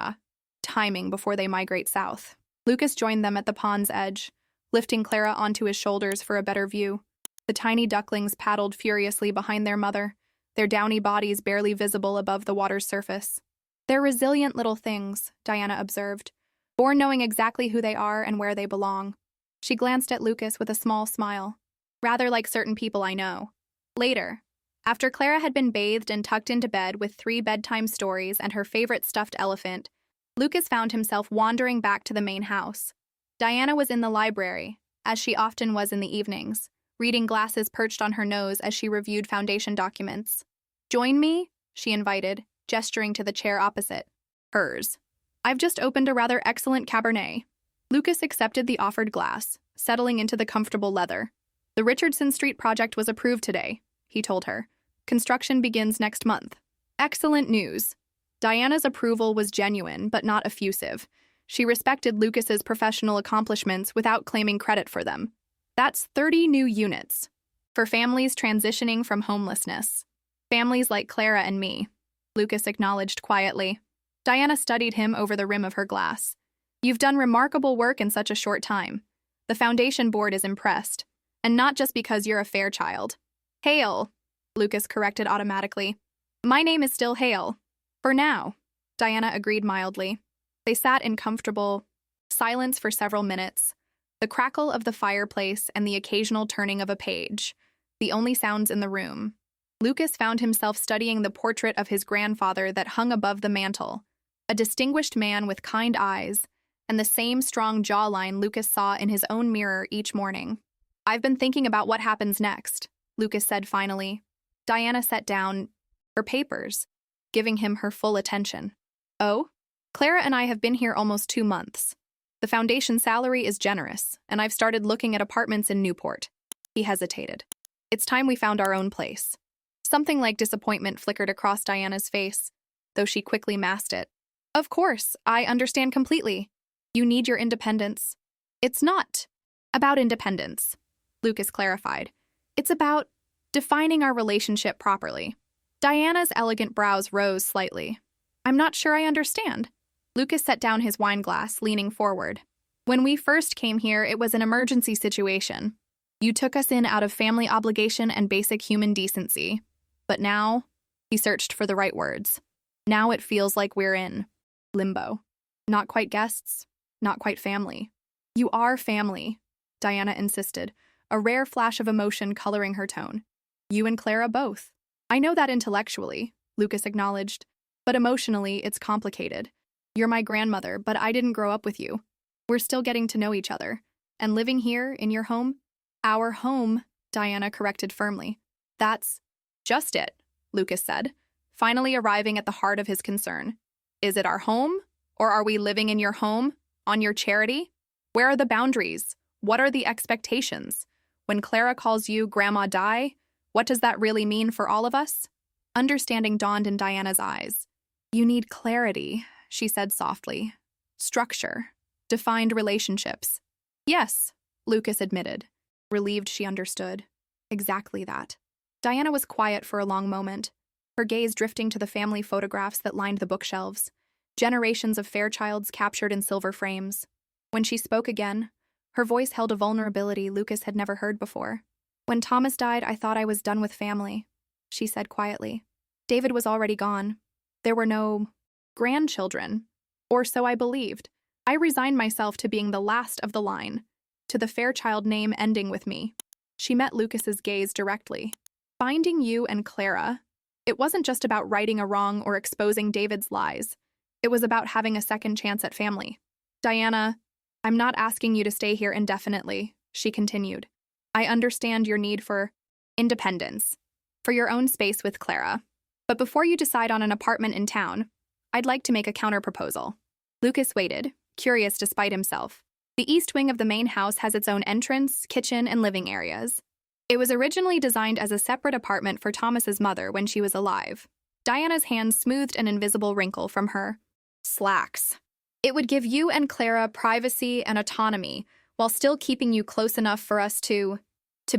timing before they migrate south." Lucas joined them at the pond's edge, lifting Clara onto his shoulders for a better view. The tiny ducklings paddled furiously behind their mother, their downy bodies barely visible above the water's surface. "They're resilient little things," Diana observed, born knowing exactly who they are and where they belong. She glanced at Lucas with a small smile. "Rather like certain people I know." Later, after Clara had been bathed and tucked into bed with 3 bedtime stories and her favorite stuffed elephant, Lucas found himself wandering back to the main house. Diana was in the library, as she often was in the evenings, reading glasses perched on her nose as she reviewed Foundation documents. "Join me?" she invited, gesturing to the chair opposite. Hers. "I've just opened a rather excellent Cabernet." Lucas accepted the offered glass, settling into the comfortable leather. "The Richardson Street project was approved today," he told her. "Construction begins next month." Excellent news. Diana's approval was genuine, but not effusive. She respected Lucas's professional accomplishments without claiming credit for them. That's 30 new units. For families transitioning from homelessness. Families like Clara and me, Lucas acknowledged quietly. Diana studied him over the rim of her glass. "You've done remarkable work in such a short time. The Foundation board is impressed. And not just because you're a Fairchild." "Hale," Lucas corrected automatically. "My name is still Hale. For now," Diana agreed mildly. They sat in comfortable silence for several minutes, the crackle of the fireplace and the occasional turning of a page, the only sounds in the room. Lucas found himself studying the portrait of his grandfather that hung above the mantel, a distinguished man with kind eyes, and the same strong jawline Lucas saw in his own mirror each morning. "I've been thinking about what happens next," Lucas said finally. Diana set down her papers, giving him her full attention. "Oh? Clara and I have been here almost 2 months. The Foundation salary is generous, and I've started looking at apartments in Newport." He hesitated. "It's time we found our own place." Something like disappointment flickered across Diana's face, though she quickly masked it. "Of course, I understand completely. You need your independence." "It's not about independence," Lucas clarified. "It's about defining our relationship properly." Diana's elegant brows rose slightly. "I'm not sure I understand." Lucas set down his wine glass, leaning forward. When we first came here, it was an emergency situation. You took us in out of family obligation and basic human decency. But now, he searched for the right words. Now it feels like we're in limbo. Not quite guests, not quite family. You are family, Diana insisted, a rare flash of emotion coloring her tone. You and Clara both. I know that intellectually, Lucas acknowledged, but emotionally it's complicated. You're my grandmother, but I didn't grow up with you. We're still getting to know each other. And living here, in your home? Our home, Diana corrected firmly. That's just it, Lucas said, finally arriving at the heart of his concern. Is it our home? Or are we living in your home? On your charity? Where are the boundaries? What are the expectations? When Clara calls you Grandma Di, what does that really mean for all of us? Understanding dawned in Diana's eyes. You need clarity, she said softly. Structure. Defined relationships. Yes, Lucas admitted, relieved she understood. Exactly that. Diana was quiet for a long moment, her gaze drifting to the family photographs that lined the bookshelves, generations of Fairchilds captured in silver frames. When she spoke again, her voice held a vulnerability Lucas had never heard before. When Thomas died, I thought I was done with family, she said quietly. David was already gone. There were no grandchildren, or so I believed. I resigned myself to being the last of the line, to the Fairchild name ending with me. She met Lucas's gaze directly. Finding you and Clara, it wasn't just about righting a wrong or exposing David's lies. It was about having a second chance at family. Diana, I'm not asking you to stay here indefinitely, she continued. I understand your need for independence, for your own space with Clara. But before you decide on an apartment in town, I'd like to make a counterproposal. Lucas waited, curious despite himself. The east wing of the main house has its own entrance, kitchen, and living areas. It was originally designed as a separate apartment for Thomas's mother when she was alive. Diana's hand smoothed an invisible wrinkle from her slacks. It would give you and Clara privacy and autonomy, while still keeping you close enough for us to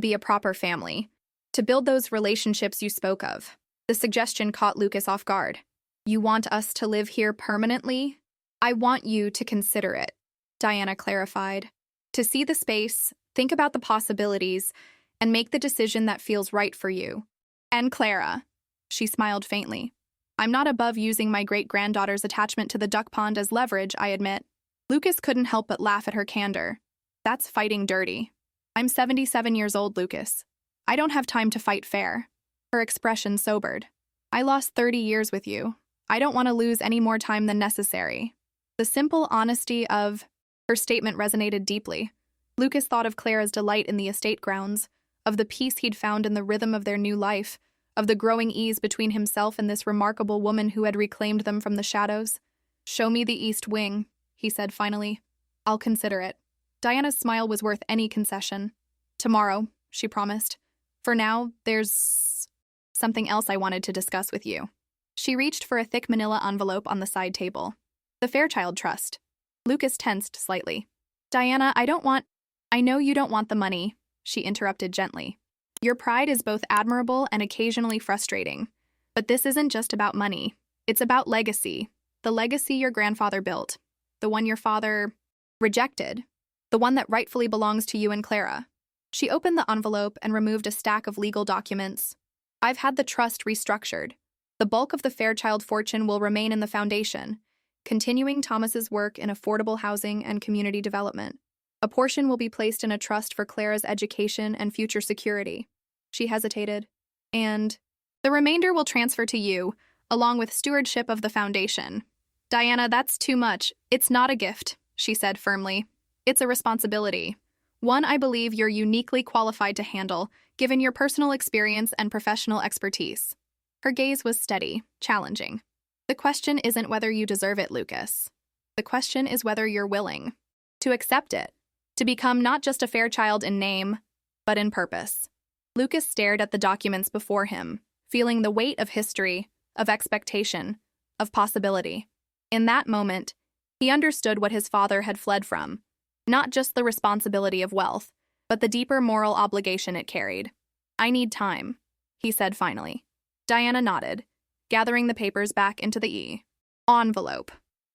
be a proper family, to build those relationships you spoke of. The suggestion caught Lucas off guard. You want us to live here permanently? I want you to consider it, Diana clarified. To see the space, think about the possibilities, and make the decision that feels right for you. And Clara, she smiled faintly. I'm not above using my great-granddaughter's attachment to the duck pond as leverage, I admit. Lucas couldn't help but laugh at her candor. That's fighting dirty. I'm 77 years old, Lucas. I don't have time to fight fair. Her expression sobered. I lost 30 years with you. I don't want to lose any more time than necessary. The simple honesty of her statement resonated deeply. Lucas thought of Clara's delight in the estate grounds, of the peace he'd found in the rhythm of their new life, of the growing ease between himself and this remarkable woman who had reclaimed them from the shadows. Show me the east wing, he said finally. I'll consider it. Diana's smile was worth any concession. Tomorrow, she promised. For now, there's something else I wanted to discuss with you. She reached for a thick manila envelope on the side table. The Fairchild Trust. Lucas tensed slightly. Diana, I know you don't want the money, she interrupted gently. Your pride is both admirable and occasionally frustrating. But this isn't just about money. It's about legacy. The legacy your grandfather built. The one your father rejected. The one that rightfully belongs to you and Clara. She opened the envelope and removed a stack of legal documents. I've had the trust restructured. The bulk of the Fairchild fortune will remain in the foundation, continuing Thomas's work in affordable housing and community development. A portion will be placed in a trust for Clara's education and future security. She hesitated. And the remainder will transfer to you, along with stewardship of the foundation. Diana, that's too much. It's not a gift, she said firmly. It's a responsibility. One I believe you're uniquely qualified to handle, given your personal experience and professional expertise. Her gaze was steady, challenging. The question isn't whether you deserve it, Lucas. The question is whether you're willing to accept it, to become not just a Fairchild in name, but in purpose. Lucas stared at the documents before him, feeling the weight of history, of expectation, of possibility. In that moment, he understood what his father had fled from, not just the responsibility of wealth, but the deeper moral obligation it carried. I need time, he said finally. Diana nodded, gathering the papers back into the envelope.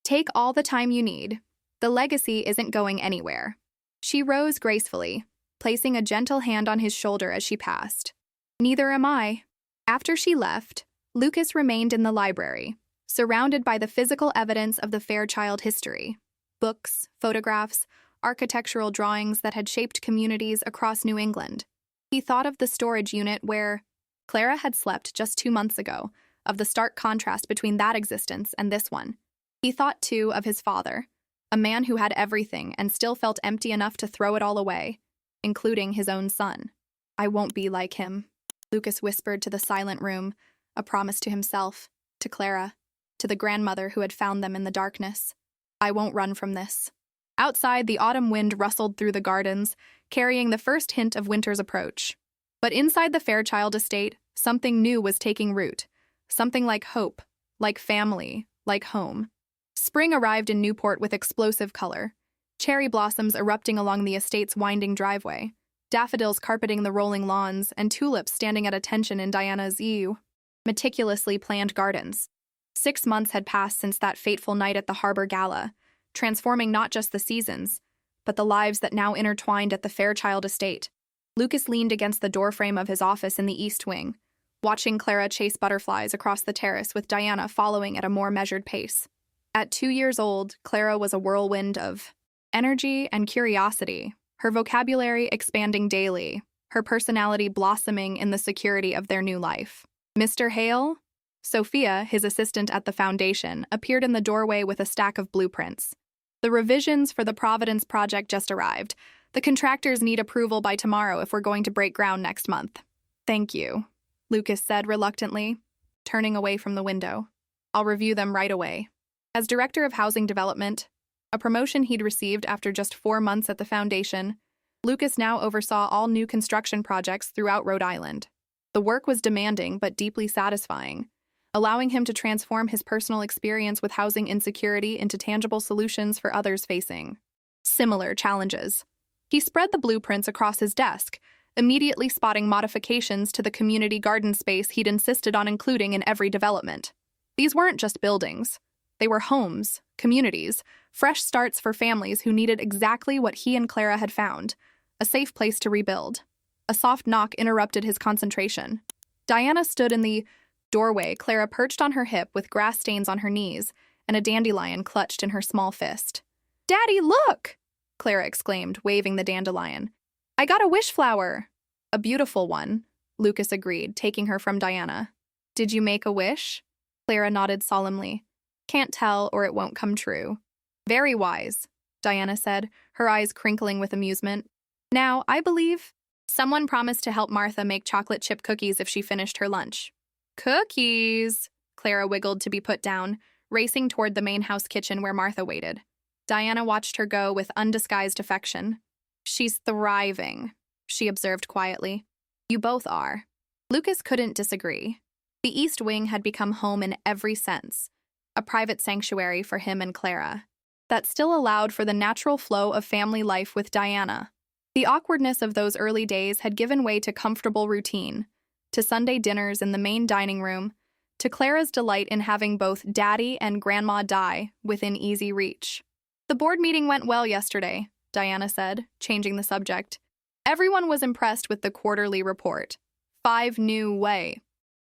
Take all the time you need. The legacy isn't going anywhere. She rose gracefully, placing a gentle hand on his shoulder as she passed. Neither am I. After she left, Lucas remained in the library, surrounded by the physical evidence of the Fairchild history. Books, photographs, architectural drawings that had shaped communities across New England. He thought of the storage unit where Clara had slept just 2 months ago, of the stark contrast between that existence and this one. He thought, too, of his father, a man who had everything and still felt empty enough to throw it all away, including his own son. I won't be like him, Lucas whispered to the silent room, a promise to himself, to Clara, to the grandmother who had found them in the darkness. I won't run from this. Outside, the autumn wind rustled through the gardens, carrying the first hint of winter's approach. But inside the Fairchild estate, something new was taking root. Something like hope, like family, like home. Spring arrived in Newport with explosive color. Cherry blossoms erupting along the estate's winding driveway, daffodils carpeting the rolling lawns, and tulips standing at attention in Diana's meticulously planned gardens. 6 months had passed since that fateful night at the Harbor Gala, transforming not just the seasons, but the lives that now intertwined at the Fairchild estate. Lucas leaned against the doorframe of his office in the East Wing, watching Clara chase butterflies across the terrace with Diana following at a more measured pace. At 2 years old, Clara was a whirlwind of energy and curiosity, her vocabulary expanding daily, her personality blossoming in the security of their new life. Mr. Hale? Sophia, his assistant at the foundation, appeared in the doorway with a stack of blueprints. The revisions for the Providence project just arrived. The contractors need approval by tomorrow if we're going to break ground next month. Thank you, Lucas said reluctantly, turning away from the window. I'll review them right away. As Director of Housing Development, a promotion he'd received after just 4 months at the foundation, Lucas now oversaw all new construction projects throughout Rhode Island. The work was demanding but deeply satisfying, allowing him to transform his personal experience with housing insecurity into tangible solutions for others facing similar challenges. He spread the blueprints across his desk, immediately spotting modifications to the community garden space he'd insisted on including in every development. These weren't just buildings. They were homes, communities, fresh starts for families who needed exactly what he and Clara had found, a safe place to rebuild. A soft knock interrupted his concentration. Diana stood in the doorway, Clara perched on her hip with grass stains on her knees and a dandelion clutched in her small fist. "Daddy, look!" Clara exclaimed, waving the dandelion. "I got a wish flower." "A beautiful one," Lucas agreed, taking her from Diana. "Did you make a wish?" Clara nodded solemnly. "Can't tell or it won't come true." "Very wise," Diana said, her eyes crinkling with amusement. "Now, I believe someone promised to help Martha make chocolate chip cookies if she finished her lunch." "Cookies!" Clara wiggled to be put down, racing toward the main house kitchen where Martha waited. Diana watched her go with undisguised affection. "She's thriving," she observed quietly. "You both are." Lucas couldn't disagree. The East Wing had become home in every sense, a private sanctuary for him and Clara, that still allowed for the natural flow of family life with Diana. The awkwardness of those early days had given way to comfortable routine, to Sunday dinners in the main dining room, to Clara's delight in having both Daddy and Grandma Di within easy reach. "The board meeting went well yesterday," Diana said, changing the subject. "Everyone was impressed with the quarterly report. 5 new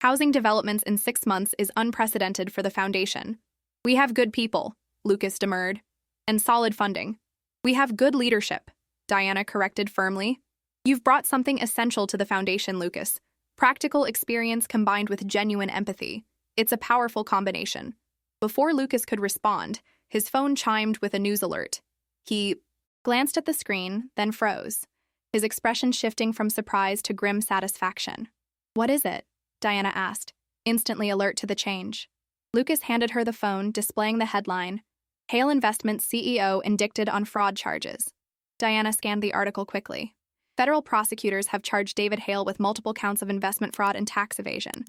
housing developments in 6 months is unprecedented for the foundation. We have good people," Lucas demurred, "and solid funding. We have good leadership," Diana corrected firmly. "You've brought something essential to the foundation, Lucas. Practical experience combined with genuine empathy. It's a powerful combination." Before Lucas could respond, his phone chimed with a news alert. He glanced at the screen, then froze, his expression shifting from surprise to grim satisfaction. "What is it?" Diana asked, instantly alert to the change. Lucas handed her the phone, displaying the headline, "Hale Investments CEO indicted on fraud charges." Diana scanned the article quickly. Federal prosecutors have charged David Hale with multiple counts of investment fraud and tax evasion.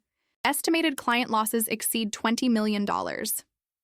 Estimated client losses exceed $20 million.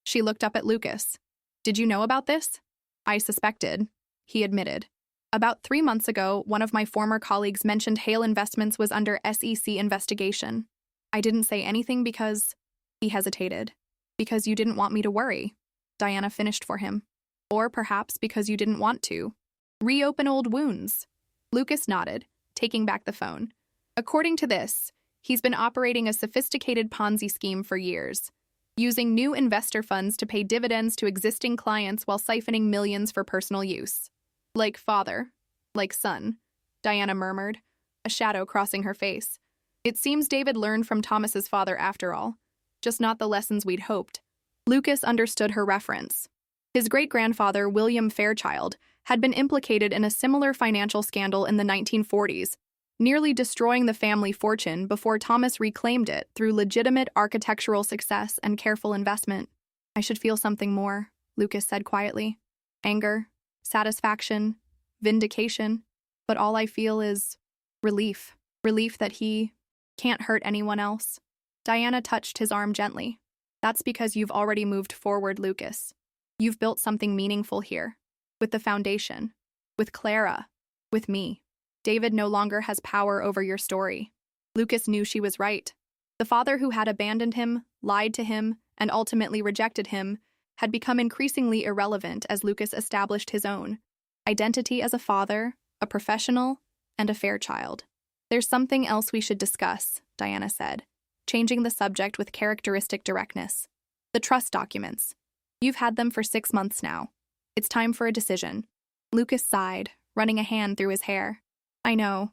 She looked up at Lucas. "Did you know about this?" "I suspected," he admitted. "About 3 months ago, one of my former colleagues mentioned Hale Investments was under SEC investigation. I didn't say anything because—" he hesitated. "Because you didn't want me to worry." Diana finished for him. Or perhaps because you didn't want to. Reopen old wounds. Lucas nodded, taking back the phone. According to this, he's been operating a sophisticated Ponzi scheme for years, using new investor funds to pay dividends to existing clients while siphoning millions for personal use. Like father, like son, Diana murmured, a shadow crossing her face. It seems David learned from Thomas's father after all, just not the lessons we'd hoped. Lucas understood her reference. His great-grandfather, William Fairchild, had been implicated in a similar financial scandal in the 1940s, nearly destroying the family fortune before Thomas reclaimed it through legitimate architectural success and careful investment. I should feel something more, Lucas said quietly. Anger, satisfaction, vindication, but all I feel is relief. Relief that he can't hurt anyone else. Diana touched his arm gently. That's because you've already moved forward, Lucas. You've built something meaningful here. With the foundation. With Clara. With me. David no longer has power over your story. Lucas knew she was right. The father who had abandoned him, lied to him, and ultimately rejected him had become increasingly irrelevant as Lucas established his own identity as a father, a professional, and a Fairchild. There's something else we should discuss, Diana said, changing the subject with characteristic directness. The trust documents. You've had them for 6 months now. It's time for a decision. Lucas sighed, running a hand through his hair. I know.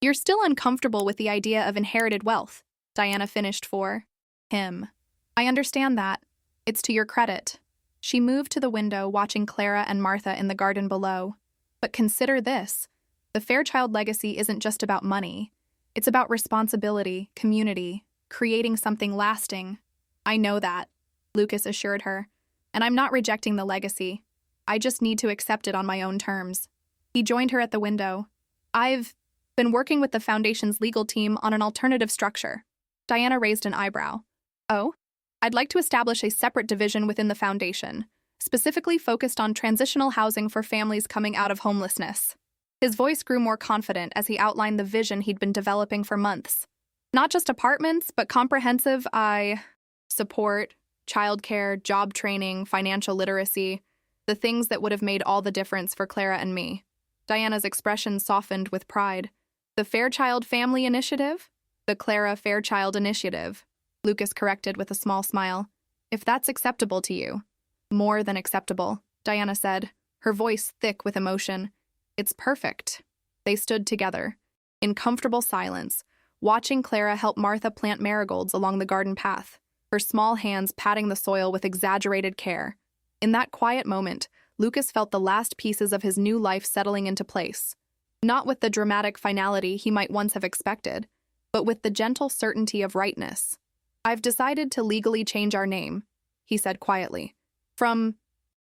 You're still uncomfortable with the idea of inherited wealth, Diana finished for him. I understand that. It's to your credit. She moved to the window, watching Clara and Martha in the garden below. But consider this. The Fairchild legacy isn't just about money. It's about responsibility, community, creating something lasting. I know that, Lucas assured her. And I'm not rejecting the legacy. I just need to accept it on my own terms. He joined her at the window. I've been working with the Foundation's legal team on an alternative structure. Diana raised an eyebrow. Oh? I'd like to establish a separate division within the Foundation, specifically focused on transitional housing for families coming out of homelessness. His voice grew more confident as he outlined the vision he'd been developing for months. Not just apartments, but comprehensive support, childcare, job training, financial literacy, the things that would have made all the difference for Clara and me. Diana's expression softened with pride. The Fairchild Family Initiative? The Clara Fairchild Initiative, Lucas corrected with a small smile. If that's acceptable to you. More than acceptable, Diana said, her voice thick with emotion. It's perfect. They stood together, in comfortable silence, watching Clara help Martha plant marigolds along the garden path, her small hands patting the soil with exaggerated care. In that quiet moment, Lucas felt the last pieces of his new life settling into place. Not with the dramatic finality he might once have expected, but with the gentle certainty of rightness. I've decided to legally change our name, he said quietly, from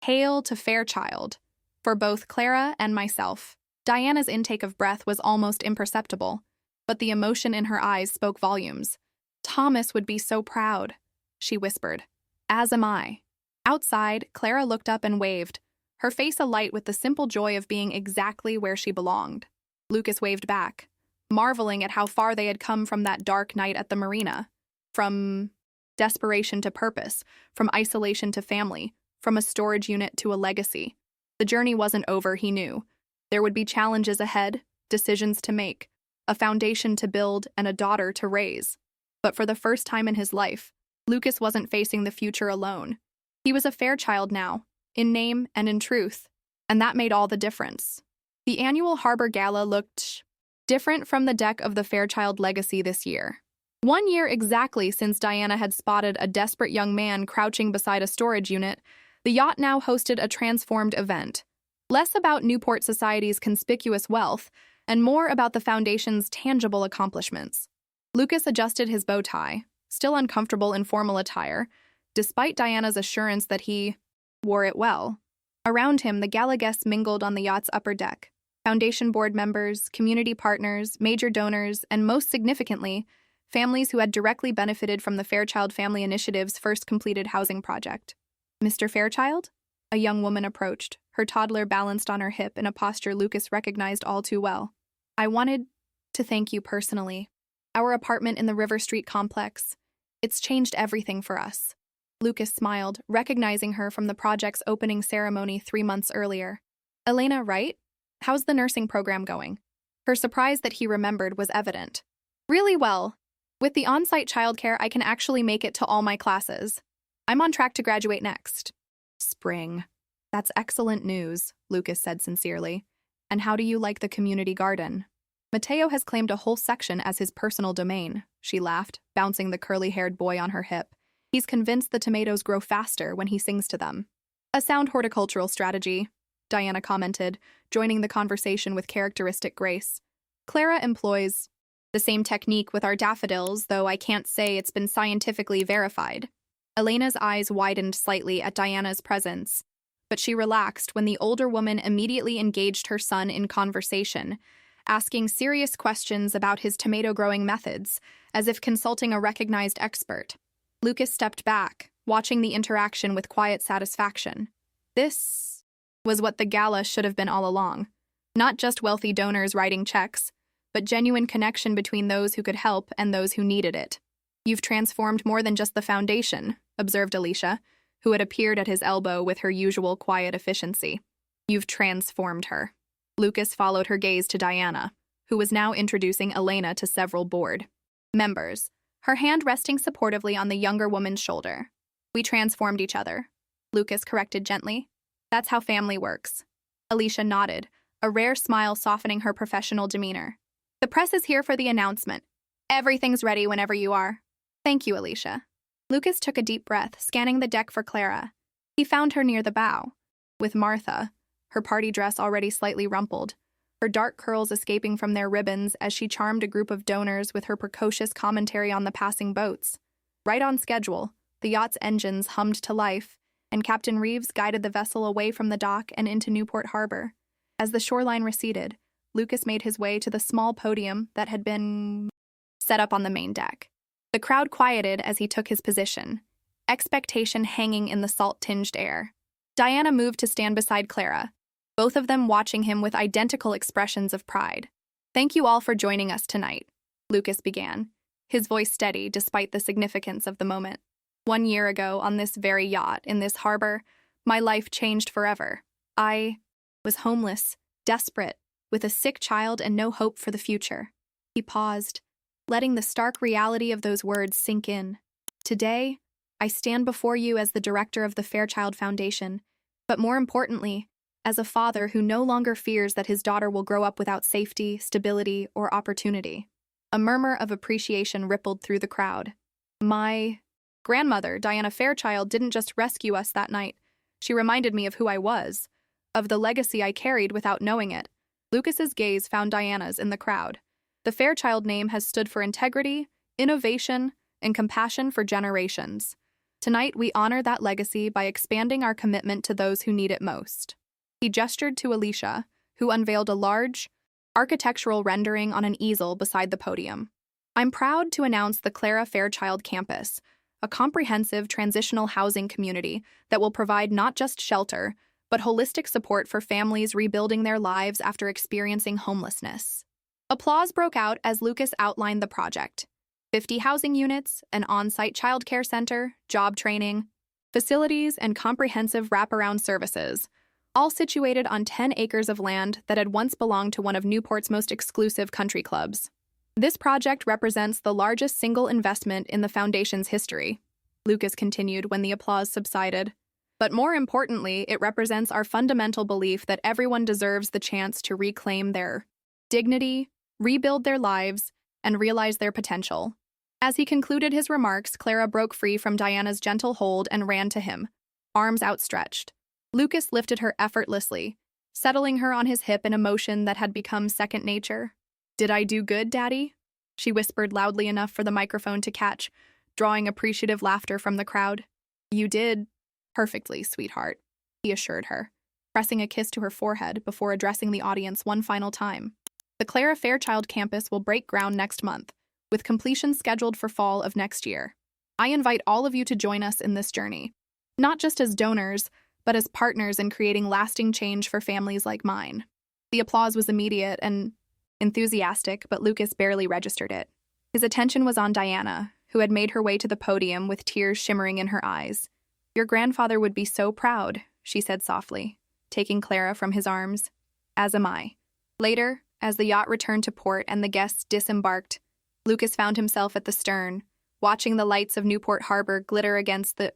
Hale to Fairchild, for both Clara and myself. Diana's intake of breath was almost imperceptible, but the emotion in her eyes spoke volumes. Thomas would be so proud, she whispered. As am I. Outside, Clara looked up and waved, her face alight with the simple joy of being exactly where she belonged. Lucas waved back, marveling at how far they had come from that dark night at the marina. From desperation to purpose, from isolation to family, from a storage unit to a legacy. The journey wasn't over, he knew. There would be challenges ahead, decisions to make, a foundation to build, and a daughter to raise. But for the first time in his life, Lucas wasn't facing the future alone. He was a Fairchild now, in name and in truth, and that made all the difference. The annual Harbor Gala looked different from the deck of the Fairchild legacy this year. 1 year exactly since Diana had spotted a desperate young man crouching beside a storage unit, the yacht now hosted a transformed event. Less about Newport Society's conspicuous wealth, and more about the Foundation's tangible accomplishments. Lucas adjusted his bow tie, still uncomfortable in formal attire, despite Diana's assurance that he wore it well. Around him, the gala guests mingled on the yacht's upper deck. Foundation board members, community partners, major donors, and most significantly, families who had directly benefited from the Fairchild Family Initiative's first completed housing project. Mr. Fairchild? A young woman approached, her toddler balanced on her hip in a posture Lucas recognized all too well. I wanted to thank you personally. Our apartment in the River Street complex, it's changed everything for us. Lucas smiled, recognizing her from the project's opening ceremony 3 months earlier. Elena, right? How's the nursing program going? Her surprise that he remembered was evident. Really well. With the on-site childcare, I can actually make it to all my classes. I'm on track to graduate next. Spring. That's excellent news, Lucas said sincerely. And how do you like the community garden? Mateo has claimed a whole section as his personal domain, she laughed, bouncing the curly-haired boy on her hip. He's convinced the tomatoes grow faster when he sings to them. A sound horticultural strategy, Diana commented, joining the conversation with characteristic grace. Clara employs the same technique with our daffodils, though I can't say it's been scientifically verified. Elena's eyes widened slightly at Diana's presence, but she relaxed when the older woman immediately engaged her son in conversation, asking serious questions about his tomato-growing methods, as if consulting a recognized expert. Lucas stepped back, watching the interaction with quiet satisfaction. This was what the gala should have been all along. Not just wealthy donors writing checks, but genuine connection between those who could help and those who needed it. You've transformed more than just the foundation, observed Alicia, who had appeared at his elbow with her usual quiet efficiency. You've transformed her. Lucas followed her gaze to Diana, who was now introducing Elena to several board members, her hand resting supportively on the younger woman's shoulder. We transformed each other, Lucas corrected gently. That's how family works. Alicia nodded, a rare smile softening her professional demeanor. The press is here for the announcement. Everything's ready whenever you are. Thank you, Alicia. Lucas took a deep breath, scanning the deck for Clara. He found her near the bow, with Martha, her party dress already slightly rumpled, her dark curls escaping from their ribbons as she charmed a group of donors with her precocious commentary on the passing boats. Right on schedule, the yacht's engines hummed to life, and Captain Reeves guided the vessel away from the dock and into Newport Harbor. As the shoreline receded, Lucas made his way to the small podium that had been set up on the main deck. The crowd quieted as he took his position, expectation hanging in the salt-tinged air. Diana moved to stand beside Clara, both of them watching him with identical expressions of pride. Thank you all for joining us tonight, Lucas began, his voice steady despite the significance of the moment. 1 year ago, on this very yacht, in this harbor, my life changed forever. I was homeless, desperate, with a sick child and no hope for the future. He paused, letting the stark reality of those words sink in. Today, I stand before you as the director of the Fairchild Foundation, but more importantly, as a father who no longer fears that his daughter will grow up without safety, stability, or opportunity. A murmur of appreciation rippled through the crowd. My grandmother, Diana Fairchild, didn't just rescue us that night. She reminded me of who I was, of the legacy I carried without knowing it. Lucas's gaze found Diana's in the crowd. The Fairchild name has stood for integrity, innovation, and compassion for generations. Tonight, we honor that legacy by expanding our commitment to those who need it most. He gestured to Alicia, who unveiled a large, architectural rendering on an easel beside the podium. I'm proud to announce the Clara Fairchild Campus, a comprehensive transitional housing community that will provide not just shelter, but holistic support for families rebuilding their lives after experiencing homelessness. Applause broke out as Lucas outlined the project. 50 housing units, an on-site childcare center, job training, facilities, and comprehensive wraparound services, all situated on 10 acres of land that had once belonged to one of Newport's most exclusive country clubs. This project represents the largest single investment in the Foundation's history, Lucas continued when the applause subsided. But more importantly, it represents our fundamental belief that everyone deserves the chance to reclaim their dignity, rebuild their lives, and realize their potential. As he concluded his remarks, Clara broke free from Diana's gentle hold and ran to him, arms outstretched. Lucas lifted her effortlessly, settling her on his hip in a motion that had become second nature. "Did I do good, Daddy?" she whispered loudly enough for the microphone to catch, drawing appreciative laughter from the crowd. "You did perfectly, sweetheart," he assured her, pressing a kiss to her forehead before addressing the audience one final time. The Clara Fairchild campus will break ground next month, with completion scheduled for fall of next year. I invite all of you to join us in this journey, not just as donors, but as partners in creating lasting change for families like mine. The applause was immediate and enthusiastic, but Lucas barely registered it. His attention was on Diana, who had made her way to the podium with tears shimmering in her eyes. "Your grandfather would be so proud," she said softly, taking Clara from his arms. "As am I." Later, as the yacht returned to port and the guests disembarked, Lucas found himself at the stern, watching the lights of Newport Harbor glitter against the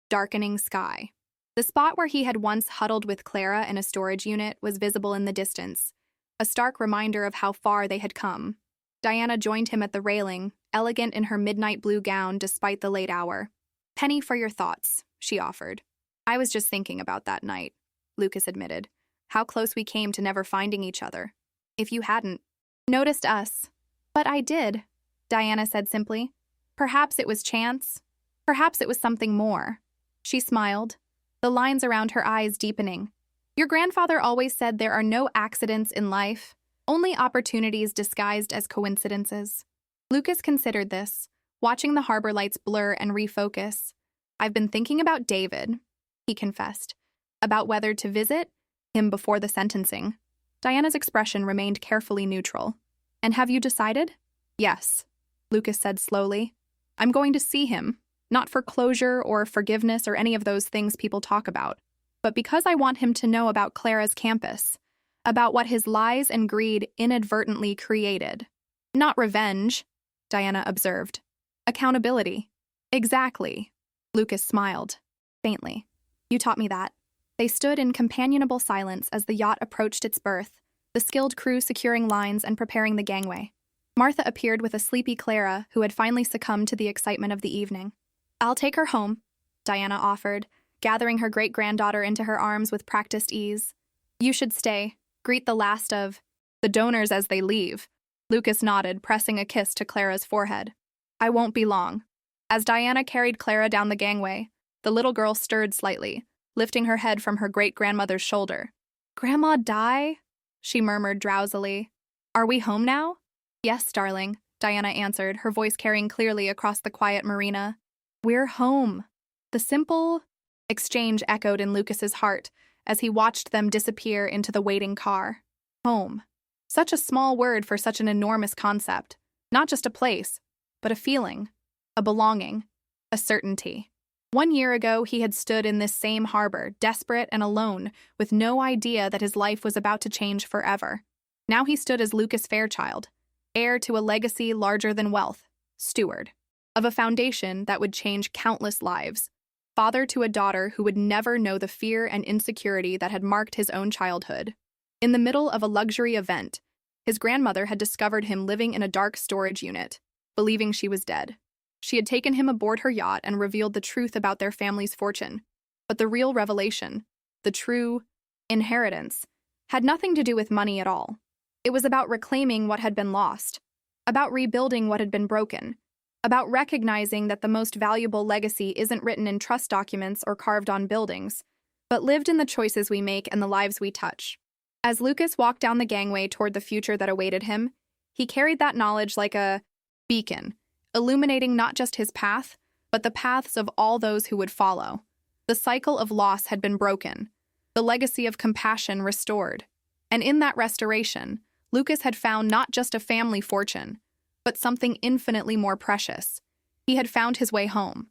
darkening sky. The spot where he had once huddled with Clara in a storage unit was visible in the distance, a stark reminder of how far they had come. Diana joined him at the railing, elegant in her midnight blue gown despite the late hour. "Penny for your thoughts," she offered. "I was just thinking about that night," Lucas admitted. "How close we came to never finding each other. If you hadn't noticed us." "But I did," Diana said simply. "Perhaps it was chance. Perhaps it was something more." She smiled, the lines around her eyes deepening. "Your grandfather always said there are no accidents in life, only opportunities disguised as coincidences." Lucas considered this, watching the harbor lights blur and refocus. "I've been thinking about David," he confessed, "about whether to visit him before the sentencing." Diana's expression remained carefully neutral. "And have you decided?" "Yes," Lucas said slowly. "I'm going to see him, not for closure or forgiveness or any of those things people talk about, but because I want him to know about Clara's campus, about what his lies and greed inadvertently created." "Not revenge," Diana observed. "Accountability." "Exactly." Lucas smiled, faintly. "You taught me that." They stood in companionable silence as the yacht approached its berth, the skilled crew securing lines and preparing the gangway. Martha appeared with a sleepy Clara who had finally succumbed to the excitement of the evening. "I'll take her home," Diana offered, gathering her great-granddaughter into her arms with practiced ease. "You should stay. Greet the last of the donors as they leave." Lucas nodded, pressing a kiss to Clara's forehead. "I won't be long." As Diana carried Clara down the gangway, the little girl stirred slightly, lifting her head from her great-grandmother's shoulder. "Grandma die?" she murmured drowsily. "Are we home now?" "Yes, darling," Diana answered, her voice carrying clearly across the quiet marina. "We're home." The simple exchange echoed in Lucas's heart as he watched them disappear into the waiting car. Home. Such a small word for such an enormous concept. Not just a place, but a feeling, a belonging, a certainty. 1 year ago, he had stood in this same harbor, desperate and alone, with no idea that his life was about to change forever. Now he stood as Lucas Fairchild, heir to a legacy larger than wealth, steward of a foundation that would change countless lives, father to a daughter who would never know the fear and insecurity that had marked his own childhood. In the middle of a luxury event, his grandmother had discovered him living in a dark storage unit, believing she was dead. She had taken him aboard her yacht and revealed the truth about their family's fortune. But the real revelation, the true inheritance, had nothing to do with money at all. It was about reclaiming what had been lost, about rebuilding what had been broken, about recognizing that the most valuable legacy isn't written in trust documents or carved on buildings, but lived in the choices we make and the lives we touch. As Lucas walked down the gangway toward the future that awaited him, he carried that knowledge like a beacon, illuminating not just his path, but the paths of all those who would follow. The cycle of loss had been broken, the legacy of compassion restored. And in that restoration, Lucas had found not just a family fortune, but something infinitely more precious. He had found his way home.